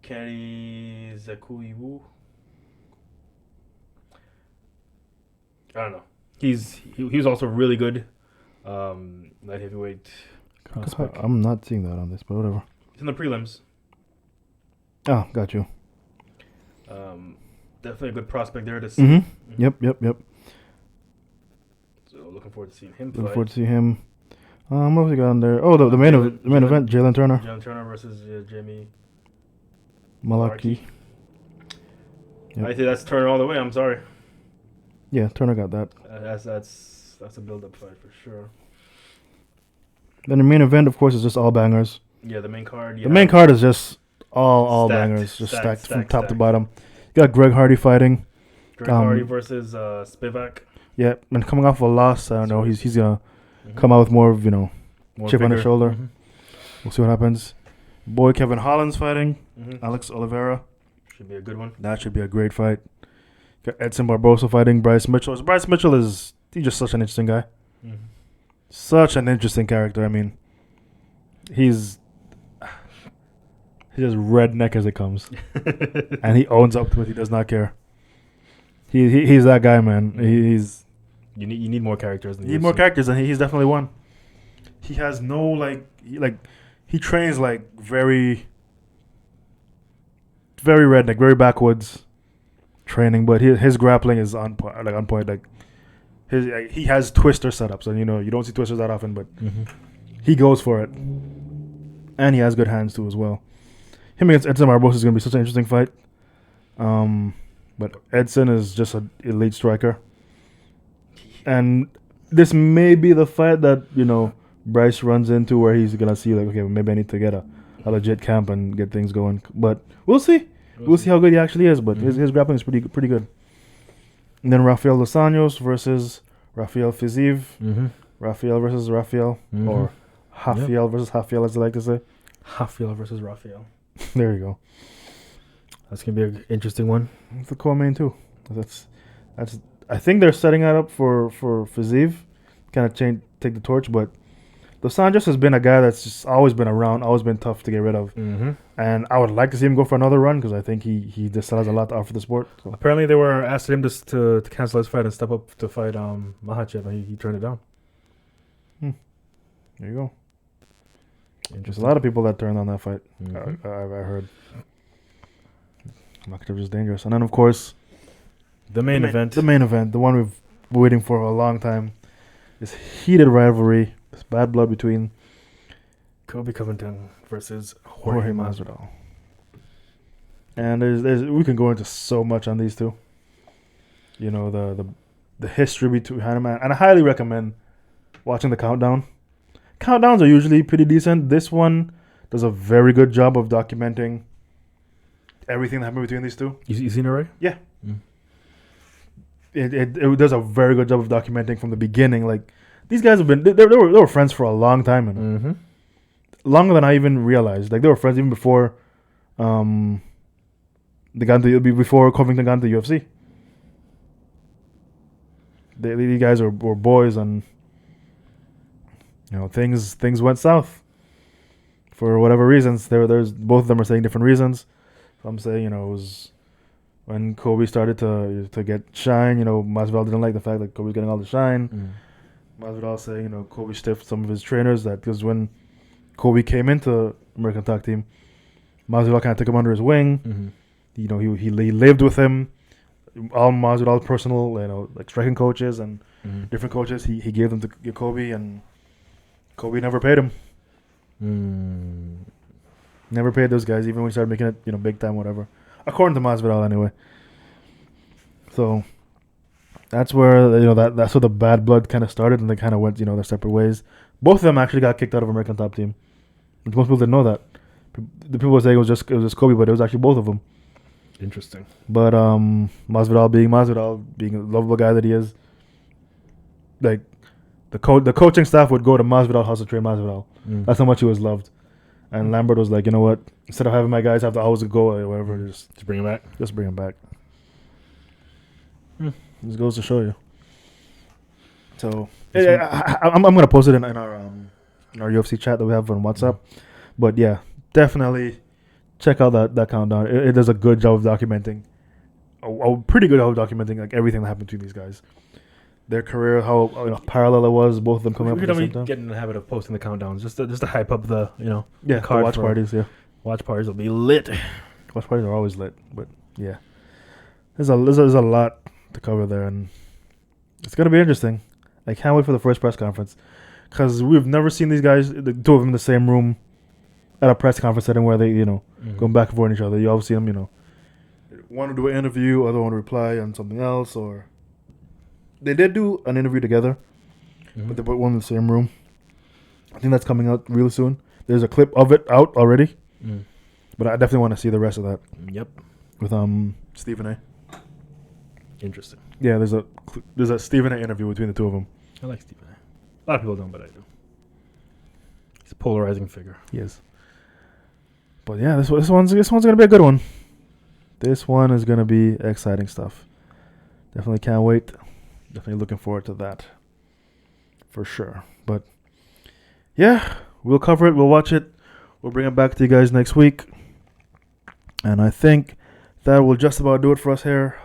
Kennedy Zakuiwu. I don't know. He was also really good. Light heavyweight prospect. I'm not seeing that on this, but whatever. He's in the prelims. Oh, got you. Definitely a good prospect there to see. Mm-hmm. Yep. So looking forward to seeing him Looking fight. forward to see him. What else we got on there? Oh, the main event, Jalen Turner. Jalen Turner versus Jamie Malarkey. Yep. I think that's Turner all the way. I'm sorry. Yeah, Turner got that. That's a build-up fight for sure. Then the main event, of course, is just all bangers. Yeah, the main card. The main card is just all Stacked, bangers, just stacked from top to stacked. bottom. You got Greg Hardy fighting. Greg Hardy versus Spivak. Yeah, and coming off a loss, I don't know. He's gonna Mhm. come out with more of More chip on his vigor. shoulder. Mhm. We'll see what happens. Boy, Kevin Holland's fighting. Mhm. Alex Oliveira. Should be a good one. That should be a great fight. Got Edson Barbosa fighting Bryce Mitchell. Bryce Mitchell he's just such an interesting guy. Mhm. Such an interesting character. I mean, he's as redneck as it comes, and he owns up to it. He does not care. He's that guy, man. He's You need more characters. In the you need UFC. more characters, and he's definitely one. He has no he trains like very redneck, very backwoods training, but his grappling is on point. Like he has twister setups, and you don't see twisters that often, but he goes for it, and he has good hands too as well. Him against Edson Barbosa is gonna be such an interesting fight. But Edson is just an elite striker, and this may be the fight that Bryce runs into where he's gonna see like, okay, maybe I need to get a legit camp and get things going. But we'll see. We'll see how good he actually is. But his grappling is pretty good. And then Rafael Dos Anjos versus Rafael Fiziev. Rafael versus Rafael, or Rafael versus Rafael, as I like to say. Rafael versus Rafael. There you go. That's gonna be an interesting one. It's the co-main too. That's. I think they're setting that up for Fiziev, kind of take the torch. But Dos Anjos has been a guy that's just always been around, always been tough to get rid of. And I would like to see him go for another run because I think he just still has a lot to offer the sport. So. Apparently, they were asking him to cancel his fight and step up to fight Makhachev, and he turned it down. There you go. There's a lot of people that turned on that fight. Mhm. I heard. Makhachev is dangerous, and then of course The main event. the main event, the one we've been waiting for a long time, this heated rivalry, this bad blood between Kobe Covington versus Jorge Masvidal. And there's we can go into so much on these two. You know, the history behind them, and I highly recommend watching the countdown. Countdowns are usually pretty decent. This one does a very good job of documenting everything that happened between these two. You seen it right? Yeah. It does a very good job of documenting from the beginning. Like, these guys have been they were friends for a long time, and longer than I even realized. Like, they were friends even before before Covington got into the UFC. These guys were boys, and you know, things went south for whatever reasons. There's both of them are saying different reasons. Some say, you know, it was when Kobe started to get shine. You know, Masvidal didn't like the fact that Kobe was getting all the shine. Masvidal saying, you know, Kobe stiffed some of his trainers. That because when Kobe came into American Top Team, Masvidal kind of took him under his wing. You know, he lived with him. All Masvidal's personal, you know, like striking coaches and different coaches, he gave them to Kobe, and Kobe never paid him. Never paid those guys, even when he started making it, you know, big time, whatever. According to Masvidal, anyway. So that's where, you know, that's where the bad blood kind of started, and they kind of went, you know, their separate ways. Both of them actually got kicked out of American Top Team. Which most people didn't know that. The people were saying it was just Kobe, but it was actually both of them. Interesting. But Masvidal being a lovable guy that he is, like the coaching staff would go to Masvidal house to train Masvidal. That's how much he was loved. And Lambert was like, you know what? Instead of having my guys have to always go or whatever, just bring him back. Just bring him back. This goes to show you. So I'm gonna post it in our UFC chat that we have on WhatsApp. But yeah, definitely check out that countdown. It does a good job of documenting, a pretty good job of documenting like everything that happened between these guys, their career, how parallel it was, both of them coming up at the same time. Get in the habit of posting the countdowns just to hype up the the watch parties. Yeah, watch parties will be lit. Watch parties are always lit, but yeah, there's a lot to cover there, and it's gonna be interesting. I can't wait for the first press conference because we've never seen these guys, the two of them, in the same room at a press conference setting where they, going back and forth on each other. You always see them, one to do an interview, other one to reply on something else, or they did do an interview together, but they put one in the same room. I think that's coming out really soon. There's a clip of it out already, but I definitely want to see the rest of that. Yep. With Stephen A. Interesting. Yeah, there's a Stephen A. interview between the two of them. I like Stephen A. A lot of people don't, but I do. He's a polarizing figure. He is. But yeah, this one's gonna be a good one. This one is gonna be exciting stuff. Definitely can't wait. Definitely looking forward to that. For sure. But yeah, we'll cover it. We'll watch it. We'll bring it back to you guys next week. And I think that will just about do it for us here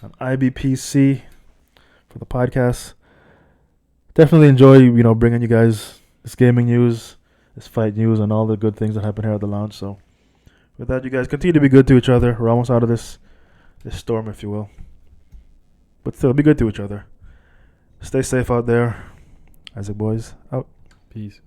on IBPC for the podcast. Definitely enjoy, bringing you guys this gaming news, this fight news, and all the good things that happen here at the lounge. So with that, you guys continue to be good to each other. We're almost out of this storm, if you will. But still, be good to each other. Stay safe out there. IsaacBoyz, out. Peace.